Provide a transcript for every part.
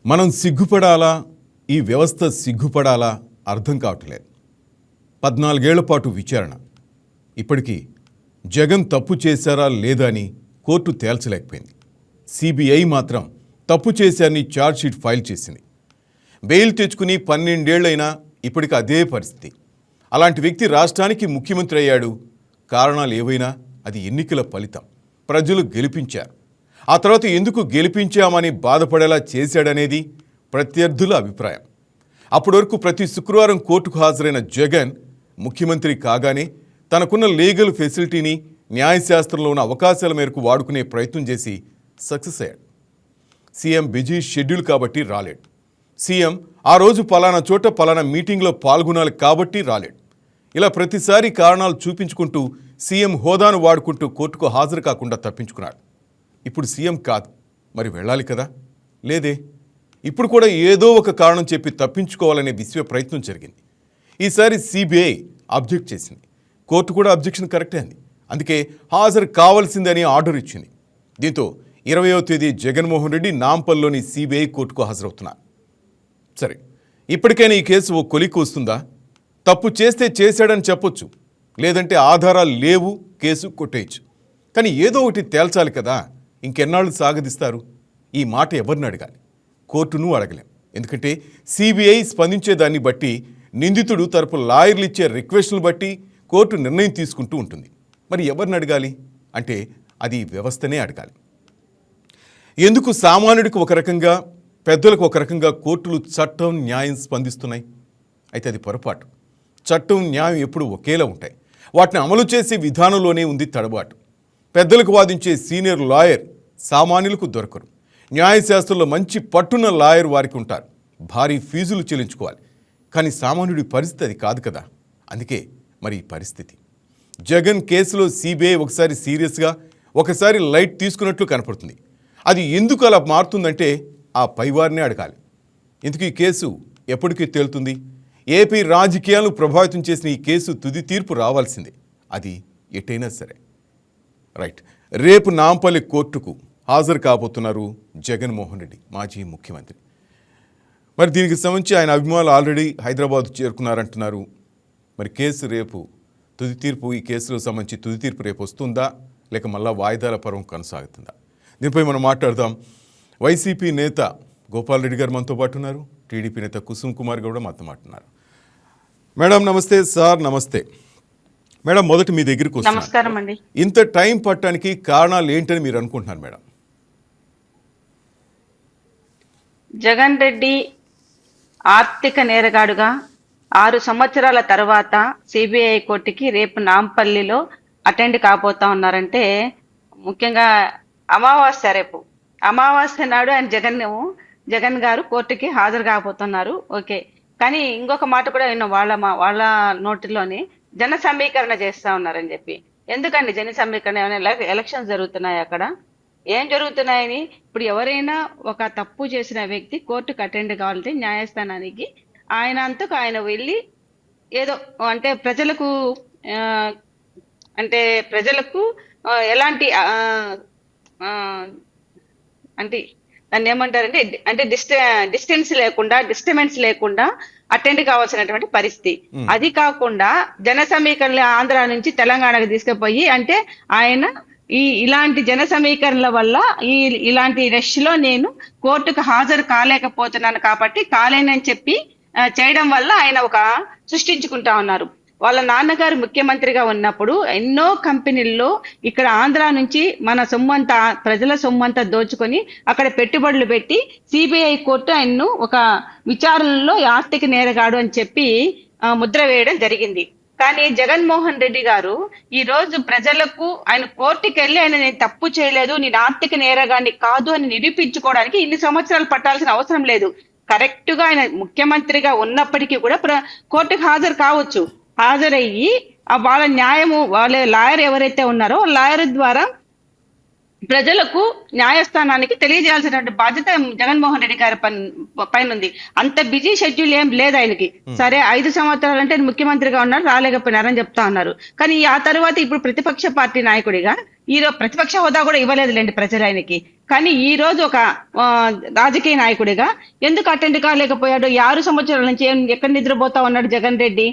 మనం సిగ్గుపడాలా, ఈ వ్యవస్థ సిగ్గుపడాలా అర్థం కావట్లేదు. 14 ఏళ్ల పాటు విచారణ. ఇప్పటికీ జగన్ తప్పు చేశారా లేదా అని కోర్టు తేల్చలేకపోయింది. సిబిఐ మాత్రం తప్పు చేశారని ఛార్జ్షీట్ ఫైల్ చేసింది. బెయిల్ తెచ్చుకుని 12 ఏళ్లైనా ఇప్పటికి అదే పరిస్థితి. అలాంటి వ్యక్తి రాష్ట్రానికి ముఖ్యమంత్రి అయ్యాడు. కారణాలు ఏవైనా అది ఎన్నికల ఫలితం. ప్రజలు గెలిపించారు. ఆ తర్వాత ఎందుకు గెలిపించామని బాధపడేలా చేశాడనేది ప్రత్యర్థుల అభిప్రాయం. అప్పటి వరకు ప్రతి శుక్రవారం కోర్టుకు హాజరైన జగన్ ముఖ్యమంత్రి కాగానే తనకున్న లీగల్ ఫెసిలిటీని న్యాయశాస్త్రంలో ఉన్న అవకాశాల మేరకు వాడుకునే ప్రయత్నం చేసి సక్సెస్ అయ్యాడు. సీఎం బిజీ షెడ్యూల్ కాబట్టి రాలేడు. సీఎం ఆ రోజు పలానా చోట పలానా మీటింగ్లో పాల్గొనాలి కాబట్టి రాలేడు. ఇలా ప్రతిసారి కారణాలు చూపించుకుంటూ సీఎం హోదాను వాడుకుంటూ కోర్టుకు హాజరు కాకుండా తప్పించుకున్నాడు. ఇప్పుడు సీఎం కాదు, మరి వెళ్ళాలి కదా? లేదే. ఇప్పుడు కూడా ఏదో ఒక కారణం చెప్పి తప్పించుకోవాలనే విశ్వ ప్రయత్నం జరిగింది. ఈసారి సిబిఐ అబ్జెక్ట్ చేసింది. కోర్టు కూడా అబ్జెక్షన్ కరెక్టే అంది. అందుకే హాజరు కావాల్సిందని ఆర్డర్ ఇచ్చింది. దీంతో 20వ తేదీ జగన్మోహన్ రెడ్డి నాంపల్లిలోని సిబిఐ కోర్టుకు హాజరవుతున్నారు. సరే, ఇప్పటికైనా ఈ కేసు ఓ కొలిక్కి వస్తుందా? తప్పు చేస్తే చేశాడని చెప్పొచ్చు, లేదంటే ఆధారాలు లేవు, కేసు కొట్టేయచ్చు. కానీ ఏదో ఒకటి తేల్చాలి కదా. ఇంకెన్నాళ్ళు సాగదిస్తారు? ఈ మాట ఎవరిని అడగాలి? కోర్టును అడగలేం. ఎందుకంటే సిబిఐ స్పందించేదాన్ని బట్టి, నిందితుడు తరపు లాయర్లు ఇచ్చే రిక్వెస్ట్ను బట్టి కోర్టు నిర్ణయం తీసుకుంటూ ఉంటుంది. మరి ఎవరిని అడగాలి అంటే అది వ్యవస్థనే అడగాలి. ఎందుకు సామాన్యుడికి ఒక రకంగా, పెద్దలకు ఒక రకంగా కోర్టులు చట్టం న్యాయం స్పందిస్తున్నాయి? అయితే అది పొరపాటు. చట్టం న్యాయం ఎప్పుడు ఒకేలా ఉంటాయి. వాటిని అమలు చేసే విధానంలోనే ఉంది తడబాటు. పెద్దలకు వాదించే సీనియర్ లాయర్ సామాన్యులకు దొరకరు. న్యాయశాస్త్రంలో మంచి పట్టున్న లాయర్ వారికి ఉంటారు. భారీ ఫీజులు చెల్లించుకోవాలి. కానీ సామాన్యుడి పరిస్థితి అది కాదు కదా. అందుకే మరి ఈ పరిస్థితి. జగన్ కేసులో సిబిఐ ఒకసారి సీరియస్గా, ఒకసారి లైట్ తీసుకున్నట్లు కనపడుతుంది. అది ఎందుకు అలా మారుతుందంటే ఆ పైవారినే అడగాలి. ఇందుకు ఈ కేసు ఎప్పటికీ తేలుతుంది? ఏపీ రాజకీయాలను ప్రభావితం చేసిన ఈ కేసు తుది తీర్పు రావాల్సిందే, అది ఎటైనా సరే. రైట్, రేపు నాంపల్లి కోర్టుకు హాజరు కాబోతున్నారు జగన్మోహన్ రెడ్డి, మాజీ ముఖ్యమంత్రి. మరి దీనికి సంబంధించి ఆయన అభిమానులు ఆల్రెడీ హైదరాబాద్ చేరుకున్నారంటున్నారు. మరి కేసు రేపు తుది తీర్పు, ఈ కేసులో సంబంధించి తుది తీర్పు రేపు వస్తుందా, లేక మళ్ళా వాయిదాల పర్వం కొనసాగుతుందా? దీనిపై మనం మాట్లాడదాం. వైసీపీ నేత గోపాల్ రెడ్డి గారు మనతో పాటు ఉన్నారు. టీడీపీ నేత కుసుమ్ కుమార్ గౌడ్ మనతో మాట్లాడుతున్నారు. మేడం నమస్తే. సార్ నమస్తే. మేడం, మొదటి మీ దగ్గరికి వస్తున్నాను. నమస్కారం అండి. ఇంత టైం పట్టడానికి కారణాలు ఏంటని మీరు అనుకుంటున్నారు మేడం? జగన్ రెడ్డి ఆర్థిక నేరగాడుగా 6 సంవత్సరాల తర్వాత సిబిఐ కోర్టుకి రేపు నాంపల్లిలో అటెండ్ కాబోతా ఉన్నారంటే, ముఖ్యంగా అమావాస్య, రేపు అమావాస్య నాడు ఆయన జగన్ గారు కోర్టుకి హాజరు కాబోతున్నారు. ఓకే, కానీ ఇంకొక మాట కూడా విన్నాం వాళ్ళ నోటిలోని, జన సమీకరణ చేస్తా ఉన్నారని చెప్పి. ఎందుకండి జన సమీకరణ? ఏమైనా ఎలక్షన్స్ జరుగుతున్నాయి అక్కడ? ఏం జరుగుతున్నాయని? ఇప్పుడు ఎవరైనా ఒక తప్పు చేసిన వ్యక్తి కోర్టుకు అటెండ్ కావాలంటే న్యాయస్థానానికి ఆయన అంతకు ఆయన వెళ్ళి ఏదో అంటే ప్రజలకు ఎలాంటి అంటే దాన్ని ఏమంటారంటే అంటే డిస్టర్బెన్స్ లేకుండా అటెండ్ కావాల్సినటువంటి పరిస్థితి. అది కాకుండా జన సమీకరణ ఆంధ్ర నుంచి తెలంగాణకు తీసుకుపోయి, అంటే ఆయన ఇలాంటి జన సమీకరణల వల్ల ఇలాంటి రష్ లో నేను కోర్టుకు హాజరు కాలేకపోతున్నాను కాబట్టి కాలేనని చెప్పి చేయడం వల్ల ఆయన ఒక సృష్టించుకుంటా ఉన్నారు. వాళ్ళ నాన్నగారు ముఖ్యమంత్రిగా ఉన్నప్పుడు ఎన్నో కంపెనీల్లో ఇక్కడ ఆంధ్ర నుంచి మన సొమ్మంతా, ప్రజల సొమ్మంతా దోచుకొని అక్కడ పెట్టుబడులు పెట్టి సిబిఐ కోర్టు ఆయన్ను ఒక విచారణలో ఆర్థిక నేరగాడు అని చెప్పి ముద్ర వేయడం జరిగింది. కానీ జగన్మోహన్ రెడ్డి గారు ఈ రోజు ప్రజలకు ఆయన కోర్టుకి వెళ్ళి ఆయన నేను తప్పు చేయలేదు, నేను ఆర్థిక నేరగాన్ని కాదు అని నిరూపించుకోవడానికి ఇన్ని సంవత్సరాలు పట్టాల్సిన అవసరం లేదు. కరెక్ట్ గా ఆయన ముఖ్యమంత్రిగా ఉన్నప్పటికీ కూడా కోర్టుకు హాజరు కావచ్చు. హాజరయ్యి వాళ్ళ న్యాయము, వాళ్ళ లాయర్ ఎవరైతే ఉన్నారో లాయర్ ద్వారా ప్రజలకు న్యాయస్థానానికి తెలియజేయాల్సినటువంటి బాధ్యత జగన్మోహన్ రెడ్డి గారి పైన ఉంది. అంత బిజీ షెడ్యూల్ ఏం లేదు ఆయనకి. సరే 5 సంవత్సరాలు అంటే ముఖ్యమంత్రిగా ఉన్నారు, రాలేకపోయినారని చెప్తా ఉన్నారు. కానీ ఆ తర్వాత ఇప్పుడు ప్రతిపక్ష పార్టీ నాయకుడిగా ఈ రోజు ప్రతిపక్ష హోదా కూడా ఇవ్వలేదులేండి ప్రజలు ఆయనకి. కానీ ఈ రోజు ఒక రాజకీయ నాయకుడిగా ఎందుకు అటెండ్ కాలేకపోయాడు? ఈ 6 సంవత్సరాల నుంచి ఎక్కడ నిద్రపోతా ఉన్నాడు జగన్ రెడ్డి?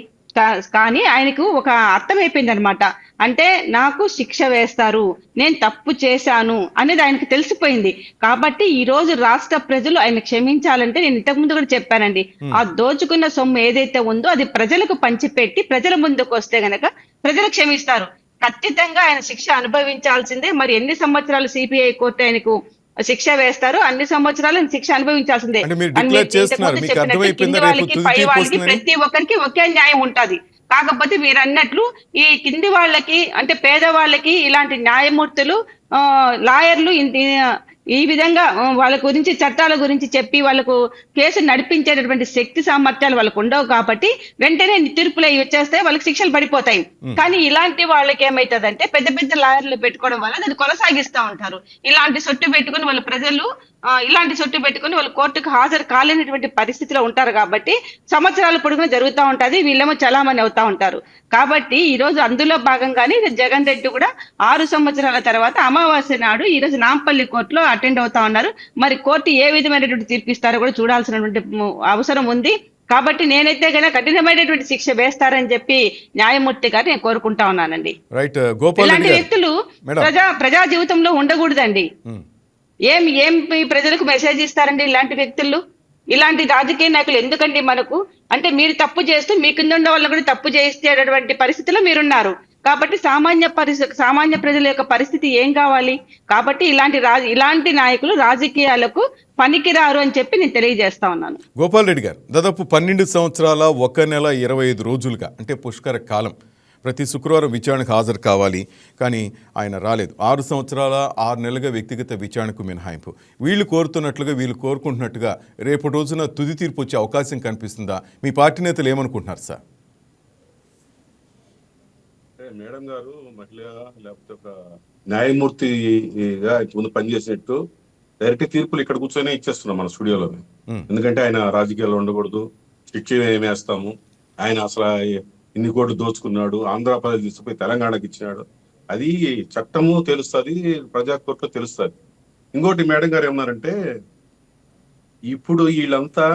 కానీ ఆయనకు ఒక అర్థమైపోయింది అనమాట. అంటే నాకు శిక్ష వేస్తారు, నేను తప్పు చేశాను అనేది ఆయనకు తెలిసిపోయింది. కాబట్టి ఈ రోజు రాష్ట్ర ప్రజలు ఆయన క్షమించాలంటే, నేను ఇంతకు ముందు కూడా చెప్పానండి, ఆ దోచుకున్న సొమ్ము ఏదైతే ఉందో అది ప్రజలకు పంచిపెట్టి ప్రజల ముందుకు వస్తే గనక ప్రజలు క్షమిస్తారు. ఖచ్చితంగా ఆయన శిక్ష అనుభవించాల్సిందే. మరి ఎన్ని సంవత్సరాలు సిబిఐ కోర్టు ఆయనకు శిక్ష వేస్తారో అన్ని సంవత్సరాలు ఆయన శిక్ష అనుభవించాల్సిందే. అంటే మీరు అని డిక్లేర్ మీరు చేస్తున్నారు, ఇంతకుముందు మీకు చెప్పినట్టు అర్థమైపోయిందా కింది రేపు వాళ్ళకి తుది పై తీర్పు వాళ్ళకి వస్తుందని? ప్రతి ఒక్కరికి ఒకే న్యాయం ఉంటది. కాకపోతే మీరు అన్నట్లు ఈ కింది వాళ్ళకి అంటే పేదవాళ్ళకి ఇలాంటి న్యాయమూర్తులు, లాయర్లు ఈ విధంగా వాళ్ళ గురించి చట్టాల గురించి చెప్పి వాళ్ళకు కేసు నడిపించేటటువంటి శక్తి సామర్థ్యాలు వాళ్ళకు ఉండవు. కాబట్టి వెంటనే తీర్పులు అవి వచ్చేస్తే వాళ్ళకి శిక్షలు పడిపోతాయి. కానీ ఇలాంటి వాళ్ళకి ఏమైతుందంటే పెద్ద పెద్ద లాయర్లు పెట్టుకోవడం వల్ల దాన్ని కొనసాగిస్తూ ఉంటారు. ఇలాంటి సొట్టు పెట్టుకుని వాళ్ళ ప్రజలు ఇలాంటి సొట్టు పెట్టుకుని వాళ్ళు కోర్టుకు హాజరు కాలేనటువంటి పరిస్థితిలో ఉంటారు. కాబట్టి సంవత్సరాల పొడుగున జరుగుతూ ఉంటది, వీళ్ళేమో చలామణి అవుతా ఉంటారు. కాబట్టి ఈ రోజు అందులో భాగంగానే జగన్ రెడ్డి కూడా 6 సంవత్సరాల తర్వాత అమావాస్య నాడు ఈ రోజు నాంపల్లి కోర్టులో అటెండ్ అవుతా ఉన్నారు. మరి కోర్టు ఏ విధమైనటువంటి తీర్పు ఇస్తారో కూడా చూడాల్సినటువంటి అవసరం ఉంది. కాబట్టి నేనైతే కనుక కఠినమైనటువంటి శిక్ష వేస్తారని చెప్పి న్యాయమూర్తి గారు నేను కోరుకుంటా ఉన్నానండి. రైట్ గోపాల్ ఇలాంటి రెడ్డి గారు. వ్యక్తులు మేడం. ప్రజా జీవితంలో ఉండకూడదండి. ఏం ప్రజలకు మెసేజ్ ఇస్తారండి ఇలాంటి వ్యక్తులు? ఇలాంటి రాజకీయ నాయకులు ఎందుకండి మనకు? అంటే మీరు తప్పు చేస్తూ మీ కింద ఉన్న వాళ్ళని కూడా తప్పు చేసేటటువంటి పరిస్థితిలో మీరున్నారు. కాబట్టి సామాన్య ప్రజల యొక్క పరిస్థితి ఏం కావాలి? కాబట్టి ఇలాంటి నాయకులు రాజకీయాలకు పనికిరారు అని చెప్పి నేను తెలియజేస్తా ఉన్నాను. గోపాల్ రెడ్డి గారు, దాదాపు 12 సంవత్సరాల 1 నెల 25 రోజులుగా అంటే పుష్కర కాలం ప్రతి శుక్రవారం విచారణకు హాజరు కావాలి, కానీ ఆయన రాలేదు. 6 సంవత్సరాల 6 నెలలుగా వ్యక్తిగత విచారణకు మినహాయింపు. వీళ్ళు కోరుతున్నట్లుగా, వీళ్ళు కోరుకుంటున్నట్టుగా రేపటి రోజున తుది తీర్పు వచ్చే అవకాశం కనిపిస్తుందా? మీ పార్టీ నేతలు ఏమనుకుంటున్నారు సార్? మేడం గారు మహిళ లేకపోతే ఒక న్యాయమూర్తిగా ముందు పనిచేసినట్టు డైరెక్ట్ తీర్పులు ఇక్కడ కూర్చొని ఇచ్చేస్తున్నాం మన స్టూడియోలోనే. ఎందుకంటే ఆయన రాజకీయాల్లో ఉండకూడదు, శిక్ష ఏమేస్తాము, ఆయన అసలు ఇన్ని కోట్లు దోచుకున్నాడు, ఆంధ్రప్రదేశ్ తీసుకుపోయి తెలంగాణకి ఇచ్చినాడు, అది చట్టము తెలుస్తుంది, ప్రజా కోర్టులో తెలుస్తుంది. ఇంకోటి మేడం గారు ఏమన్నారంటే, ఇప్పుడు వీళ్ళంతా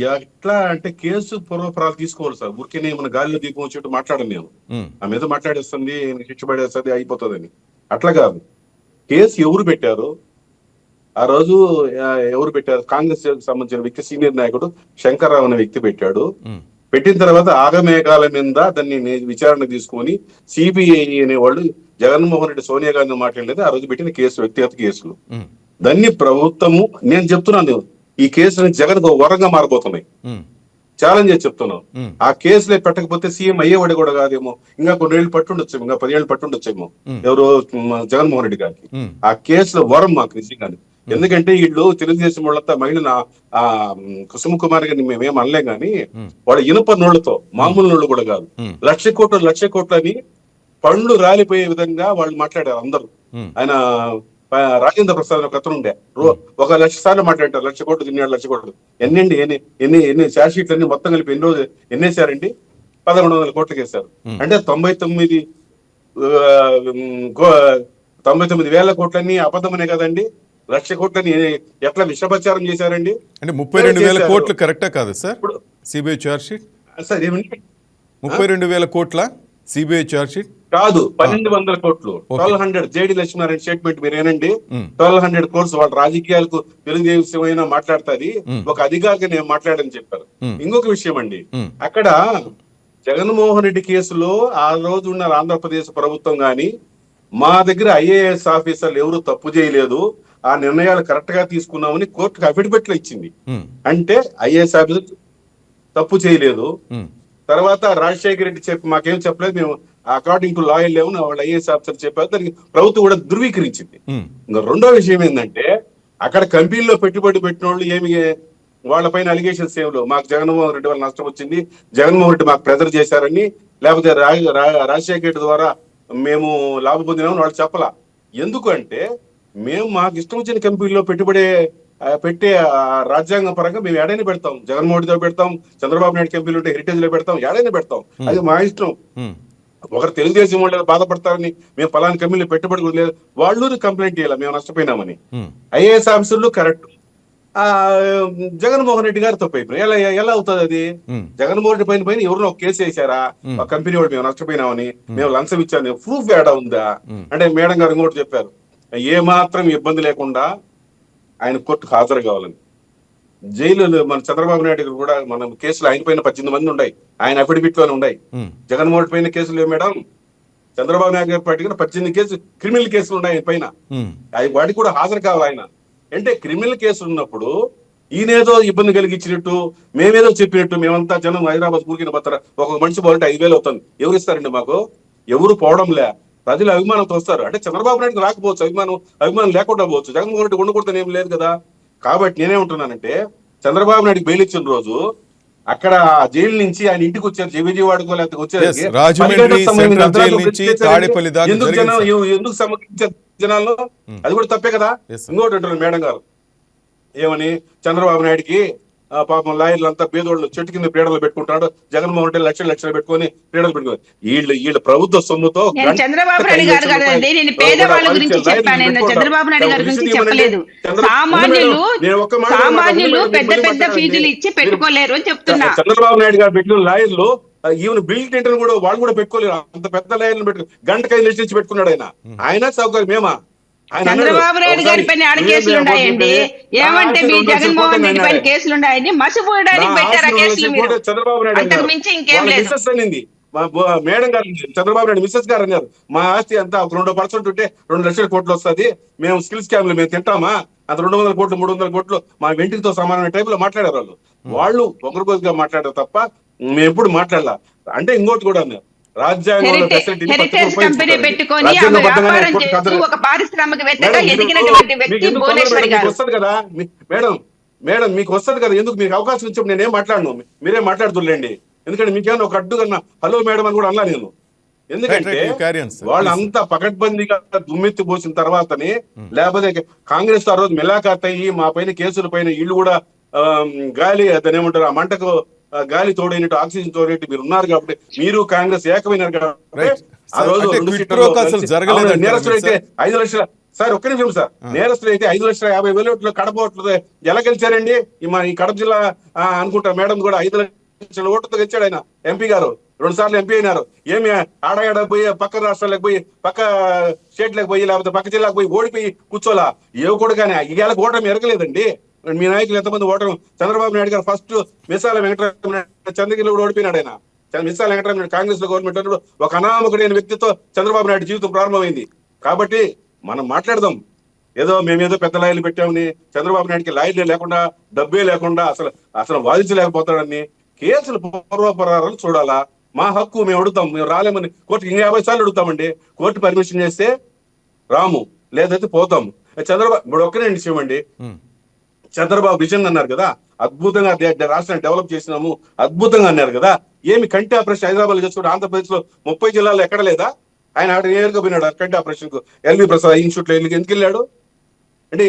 ఎట్లా అంటే కేసు పూర్వపరాలు తీసుకోవాలి సార్. ఊరికే మన గాలిలో దీపం వచ్చేట్టు మాట్లాడను నేను, ఆ మీద మాట్లాడేస్తుంది, శిక్ష పడేస్తుంది, అయిపోతుందని. అట్లా కాదు. కేసు ఎవరు పెట్టారు, ఆ రోజు ఎవరు పెట్టారు? కాంగ్రెస్ సంబంధించిన వ్యక్తి, సీనియర్ నాయకుడు శంకర్రావు అనే వ్యక్తి పెట్టాడు. పెట్టిన తర్వాత ఆగమేఘాల మీద దాన్ని విచారణ తీసుకొని సిబిఐ అనేవాళ్ళు జగన్మోహన్ రెడ్డి, సోనియా గాంధీ మాట్లాడలేదు. ఆ రోజు పెట్టిన కేసు వ్యక్తిగత కేసులు. దాన్ని ప్రభుత్వము, నేను చెప్తున్నాను, ఈ కేసులు జగన్ వరంగా మారబోతున్నాయి. ఛాలెంజ్ చేసి చెప్తున్నాం. ఆ కేసులే పెట్టకపోతే సీఎం అయ్యేవాడు కూడా కాదేమో, ఇంకా కొన్ని ఏళ్ళు పట్టుండొచ్చేమో, ఇంకా 10 ఏళ్ళు పట్టుండొచ్చేమో ఎవరు జగన్మోహన్ రెడ్డి గారికి. ఆ కేసుల వరం మాకు నిజంగానే. ఎందుకంటే వీళ్ళు తెలుగుదేశం వాళ్ళంతా మహిళన ఆ కుసుమ కుమార్ గారిని మేమేం అనలేం, కానీ వాళ్ళ ఇనుప నోళ్లతో, మామూలు నోళ్ళు కూడా కాదు, 1,00,00,000 కోట్లు అని పండ్లు రాలిపోయే విధంగా వాళ్ళు మాట్లాడారు అందరూ. ఆయన రాజేంద్ర ప్రసాద్ ఒక అతను ఉండే, 1,00,000 సార్లు మాట్లాడారు, 1,00,000 కోట్లు తిన్నాడు, 1,00,000 కోట్లు. ఎన్నండి ఎన్ని ఛార్జ్ షీట్లు అన్ని మొత్తం కలిపి ఎన్ని రోజులు ఎన్నేసారండి? 1,100 కోట్లకి వేశారు. అంటే 99,000 కోట్లన్నీ అబద్ధమనే కదండి. 1,00,000 కోట్లని ఎట్లా విషప్రచారం చేశారండి? అంటే 32,000 కోట్లు కరెక్టా కాదు sir CBI charge sheet? Sir ఏమండి, 32,000 కోట్ల సిబిఐ ఛార్జ్ షీట్ కాదు, 1,200 కోట్లు. 1,200 జేడి లక్ష్మీనారాయణ స్టేట్మెంట్ మీరు ఏనండి, 1,200 కోట్స్ వాళ్ళ రాజకీయాలకు తెలుగుదేశం అయినా మాట్లాడుతుంది, ఒక అధికారిగా నేను మాట్లాడని చెప్పారు. ఇంకొక విషయం అండి, అక్కడ జగన్మోహన్ రెడ్డి కేసులో ఆ రోజు ఉన్న ఆంధ్రప్రదేశ్ ప్రభుత్వం గాని, మా దగ్గర ఐఏఎస్ ఆఫీసర్లు ఎవరు తప్పు చేయలేదు, ఆ నిర్ణయాలు కరెక్ట్ గా తీసుకున్నామని కోర్టుకు అఫిడవిట్ లో ఇచ్చింది. అంటే ఐఏఎస్ ఆఫీసర్ తప్పు చేయలేదు. తర్వాత రాజశేఖర రెడ్డి చెప్పి మాకేం చెప్పలేదు, మేము అకార్డింగ్ టు లా లేవు, వాళ్ళు ఐఏఎస్ ఆఫీసర్ చెప్పారు, దానికి ప్రభుత్వం కూడా ధృవీకరించింది. ఇంకా రెండో విషయం ఏంటంటే, అక్కడ కంపెనీలో పెట్టుబడి పెట్టిన వాళ్ళు ఏమి వాళ్ళ పైన అలిగేషన్స్ ఏమి లేవు. మాకు జగన్మోహన్ రెడ్డి వల్ల నష్టం వచ్చింది, జగన్మోహన్ రెడ్డి మాకు ప్రెజర్ చేశారని, లేకపోతే రాజశేఖర రెడ్డి ద్వారా మేము లాభ పొందినామని వాళ్ళు చెప్పలా. ఎందుకు అంటే, మేము మాకు ఇష్టం వచ్చిన కంపెనీలో పెట్టే రాజ్యాంగం పరంగా మేము ఏడైనా పెడతాం, జగన్మోహన్ రెడ్డితో పెడతాం, చంద్రబాబు నాయుడు కంపెనీలు ఉంటే హెరిటేజ్ లో పెడతాం, ఏడైనా పెడతాం, అది మా ఇష్టం. ఒకరు తెలుగుదేశం వాళ్ళు బాధపడతారని మేము పలానా కంపెనీలు పెట్టుబడి కూడా లేదు, వాళ్ళు కంప్లైంట్ చేయాలి మేము నష్టపోయినామని. ఐఏఎస్ ఆఫీసర్లు కరెక్ట్, జగన్మోహన్ రెడ్డి గారు తప్పు అయిపోయి ఎలా ఎలా అవుతుంది అది? జగన్మోహన్ రెడ్డి పైన ఎవరినో ఒక కేసు వేసారా, ఒక కంపెనీ వాడు మేము నష్టపోయినామని, మేము లంచం ఇచ్చాను, ప్రూఫ్ ఏడా ఉందా అంటే మేడం గారు ఇంకోటి చెప్పారు, ఏ మాత్రం ఇబ్బంది లేకుండా ఆయన కోర్టుకు హాజరు కావాలని. జైలు మన చంద్రబాబు నాయుడు గారు కూడా మనం కేసులు ఆయన పైన 18 మంది ఉన్నాయి, ఆయన అఫిడవిట్ లోనే ఉన్నాయి. జగన్మోహన్ రెడ్డి పైన కేసులు లేవు మేడం, చంద్రబాబు నాయుడు గారి పార్టీ 18 కేసులు క్రిమినల్ కేసులు ఉన్నాయి ఆయన పైన, వాటికి కూడా హాజరు కావాలి ఆయన. అంటే క్రిమినల్ కేసులు ఉన్నప్పుడు ఈయనేదో ఇబ్బంది కలిగించినట్టు, మేమేదో చెప్పినట్టు, మేమంతా జనం హైదరాబాద్ కూరికిన బత్తర ఒక మనిషి పోవాలంటే 5,000 అవుతుంది, ఎవరు ఇస్తారండి మాకు? ఎవరు పోవడంలే, ప్రజలు అభిమానంతో వస్తారు. అంటే చంద్రబాబు నాయుడు రాకపోవచ్చు, అభిమానం లేకుండా పోవచ్చు, జగన్మోహన్ రెడ్డి ఉండకూడదని ఏం లేదు కదా. కాబట్టి నేనేమంటున్నానంటే చంద్రబాబు నాయుడు బెయిల్ ఇచ్చిన రోజు అక్కడ జైలు నుంచి ఆయన ఇంటికి వచ్చారు, విజయవాడకో లేకపోతే వచ్చారు, ఎందుకు సమర్పించారు జనాల్లో? అది కూడా తప్పే కదా. ఇంకోటి అంటున్నారు మేడం గారు ఏమని, చంద్రబాబు నాయుడికి పాపం లాయర్లు అంతా పేదోళ్ళు చెట్టు కింద పీడలు పెట్టుకుంటాడు, జగన్మోహన్ రెడ్డి లక్షలు పెట్టుకొని పీడలు పెట్టుకుని వీళ్ళ ప్రభుత్వ సొమ్ముతో చంద్రబాబు నాయుడు గారు కదండి, నేను పేదవాళ్ళ గురించి చెప్పాను, నేను చంద్రబాబు నాయుడు గారి గురించి చెప్పలేదు. సామాన్యులు పెద్ద పెద్ద ఫీజులు ఇచ్చి పెట్టుకోలేరు అని చెప్తున్నా. చంద్రబాబు నాయుడు గారు పెట్టిన లాయర్లు ఈవెన్ బిల్ టెండర్ కూడా వాళ్ళు కూడా పెట్టుకోలేరు, అంత పెద్ద లాయర్లు పెట్టు గంటకై నిశ్చయించి పెట్టుకున్నాడు ఆయన. ఆయన సౌకర్యం మేమా? చంద్రబాబు నాయుడు గారి పైన ఆడ కేసులు ఉన్నాయండి, ఏమంటే మీ జగన్మోహన్ రెడ్డి పైన కేసులు ఉన్నాయని మసిపోయడానికి పెట్టారు ఆ కేసులు మీరు, అంతకు మించి ఇంకేం లేదు. మేడం గారు చంద్రబాబు నాయుడు మిస్సెస్ గారు అన్నారు, మా ఆస్తి అంతా ఒక 2% ఉంటే 2 లక్షల కోట్లు వస్తుంది, మేము స్కిల్స్ క్యామ్లు మేము తింటామా, అంత 200 కోట్లు 300 కోట్లు మా వెంటితో సమానమైన టైప్ లో మాట్లాడారు వాళ్ళు ఒకరికొకరిగా మాట్లాడారు తప్ప మేము ఎప్పుడు మాట్లాడాల. అంటే ఇంకోటి కూడా అన్నారు, హెరిటేజ్ కంపెనీ పెట్టుకొని వ్యాపారం చేస్తూ ఒక పారిశ్రామికవేత్తగా ఎదిగినటువంటి వ్యక్తి భువనేశ్వరి గారు. వస్తుంది కదా మేడం మీకు వస్తుంది కదా, ఎందుకు మీకు అవకాశం ఇచ్చినప్పుడు నేనేం మాట్లాడను, మీరే మాట్లాడుతులేండి. ఎందుకంటే మీకేమన్నా ఒక అడ్డు కన్నా హలో మేడం అని కూడా అన్నా నేను. ఎందుకంటే వాళ్ళంతా పకడ్బందీగా దుమ్మెత్తి పోసిన తర్వాతని, లేకపోతే కాంగ్రెస్ ఆ రోజు మిలాఖాత్ అయ్యి మా పైన కేసుల పైన వీళ్ళు కూడా గాలి అతను ఏమంటారు, ఆ మంటకు గాలి తోడైనట్టు ఆక్సిజన్ తోడైనట్టు మీరు ఉన్నారు కాబట్టి, మీరు కాంగ్రెస్ ఏకమైనారు కాబట్టి ఆ రోజు నేరస్తులు అయితే 5 లక్షల సార్ ఒక్క నిమిషం సార్, నేరస్తులు అయితే 5,50,000 ఓట్లు కడప ఓట్లు ఎలా గెలిచారండి? ఈ కడప జిల్లా అనుకుంటా మేడం కూడా 5 లక్షల ఓట్లతో గెలిచాడు ఆయన. ఎంపీ గారు 2 సార్లు ఎంపీ అయినారు. ఏమి ఆడ పోయి పక్క రాష్ట్రాలకు పోయి పక్క స్టేట్లకు పోయి లేకపోతే పక్క జిల్లాకు పోయి ఓడిపోయి కూర్చోలా ఏ కూడా కానీ ఇవాళ ఓటమి ఎరగలేదండి. మీ నాయకులు ఎంతమంది ఓటమి, చంద్రబాబు నాయుడు గారు ఫస్ట్ మిసాల వెంకటరామనాయుడు చంద్రగిరిలో కూడా ఓడిపోయినాడు ఆయన. మిసాల వెంకటరామనాయుడు కాంగ్రెస్ లో గవర్నమెంట్ అన్నప్పుడు ఒక అనామకుడైన వ్యక్తితో చంద్రబాబు నాయుడు జీవితం ప్రారంభమైంది. కాబట్టి మనం మాట్లాడదాం, ఏదో మేమేదో పెద్ద లాయర్లు పెట్టామని, చంద్రబాబు నాయుడికి లాయర్లే లేకుండా డబ్బే లేకుండా అసలు వాదించలేకపోతాడని, కేసులు పూర్వపరాలు చూడాలా. మా హక్కు మేము అడుగుతాం, మేము రాలేమని కోర్టుకి 50 సార్లు అడుగుతామండి. కోర్టు పర్మిషన్ చేస్తే రాము, లేదైతే పోతాము. చంద్రబాబు ఇప్పుడు ఒక్కనే విషయం అండి, చంద్రబాబు విజన్ అన్నారు కదా, అద్భుతంగా రాష్ట్రాన్ని డెవలప్ చేసినాము అద్భుతంగా అన్నారు కదా. ఏమి కంటి ఆపరేషన్ హైదరాబాద్ లో చేసుకుంటే ఆంధ్రప్రదేశ్ లో 30 జిల్లాల్లో ఎక్కడ లేదా? ఆయన ఆడ నేరుగా పోయినాడు కంటి ఆపరేషన్ కు, ఎల్వి ప్రసాద్ ఇన్స్టిట్యూట్ లో ఎందుకు వెళ్ళాడు అంటే,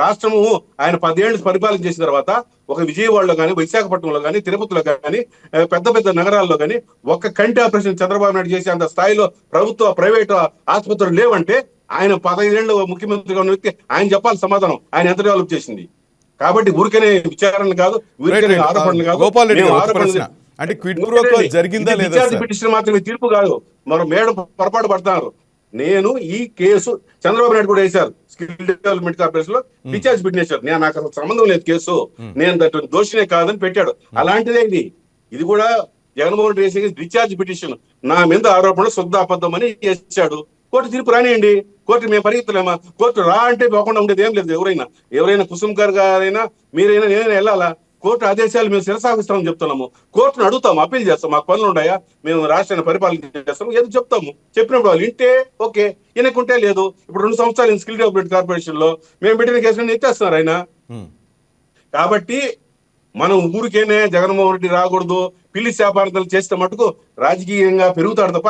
రాష్ట్రము ఆయన 10 ఏళ్ళు పరిపాలన చేసిన తర్వాత ఒక విజయవాడలో కానీ, విశాఖపట్నంలో కానీ, తిరుపతిలో కానీ, పెద్ద పెద్ద నగరాల్లో కానీ ఒక్క కంటి ఆపరేషన్ చంద్రబాబు నాయుడు చేసే అంత స్థాయిలో ప్రభుత్వ ప్రైవేటు ఆసుపత్రులు లేవంటే, ఆయన 15 ఏళ్ళు ముఖ్యమంత్రిగా ఉన్న వ్యక్తి ఆయన చెప్పాలి సమాధానం, ఆయన ఎంత డెవలప్ చేసింది. కాబట్టి ఊరికనే విచారణ కాదు, ఊరికనే ఆరోపణలు కాదు, అంటే క్విడ్ ప్రో క్వో జరిగిందా లేదా పిటిషన్ మాత్రమే తీర్పు కాదు. మనం మేడం పొరపాటు పడుతున్నారు. నేను ఈ కేసు చంద్రబాబు నాయుడు కూడా వేశారు, స్కిల్ డెవలప్మెంట్ కార్పొరేషన్ లో డిశ్చార్జ్ పెట్టినేశారు. నాకు అసలు సంబంధం లేదు కేసు, నేను దోషినే కాదని పెట్టాడు. అలాంటిదే ఇది కూడా జగన్మోహన్ రెడ్డి వేసే డిశ్చార్జ్ పిటిషన్, నా మీద ఆరోపణలు శుద్ధ అబద్ధం అని చేశాడు. కోర్టు తీర్పు రానియండి, కోర్టు మేము పరిగెత్తలేమా? కోర్టు రా అంటే పోకుండా ఉండేది ఏం లేదు. ఎవరైనా కుసుమ్ గారైనా మీరైనా నేనైనా వెళ్ళాలా? కోర్టు ఆదేశాలు మేము శిరసాగిస్తామని చెప్తున్నాము. కోర్టును అడుగుతాము, అప్పీల్ చేస్తాం, మాకు పనులు ఉన్నాయా, మేము రాష్ట్రాన్ని పరిపాలన చేస్తాము, ఏదో చెప్తాము. చెప్పినప్పుడు వాళ్ళు వింటే ఓకే, వినకుంటే లేదు. ఇప్పుడు 2 సంవత్సరాలు స్కిల్ డెవలప్మెంట్ కార్పొరేషన్ లో మేము పెట్టిన కేసులను ఎత్తేస్తున్నారు ఆయన. కాబట్టి మనం ఊరికేనే జగన్మోహన్ రెడ్డి రాకూడదు, పిల్లి శాపార్థాలు చేస్తే మటుకు రాజకీయంగా పెరుగుతాడు తప్ప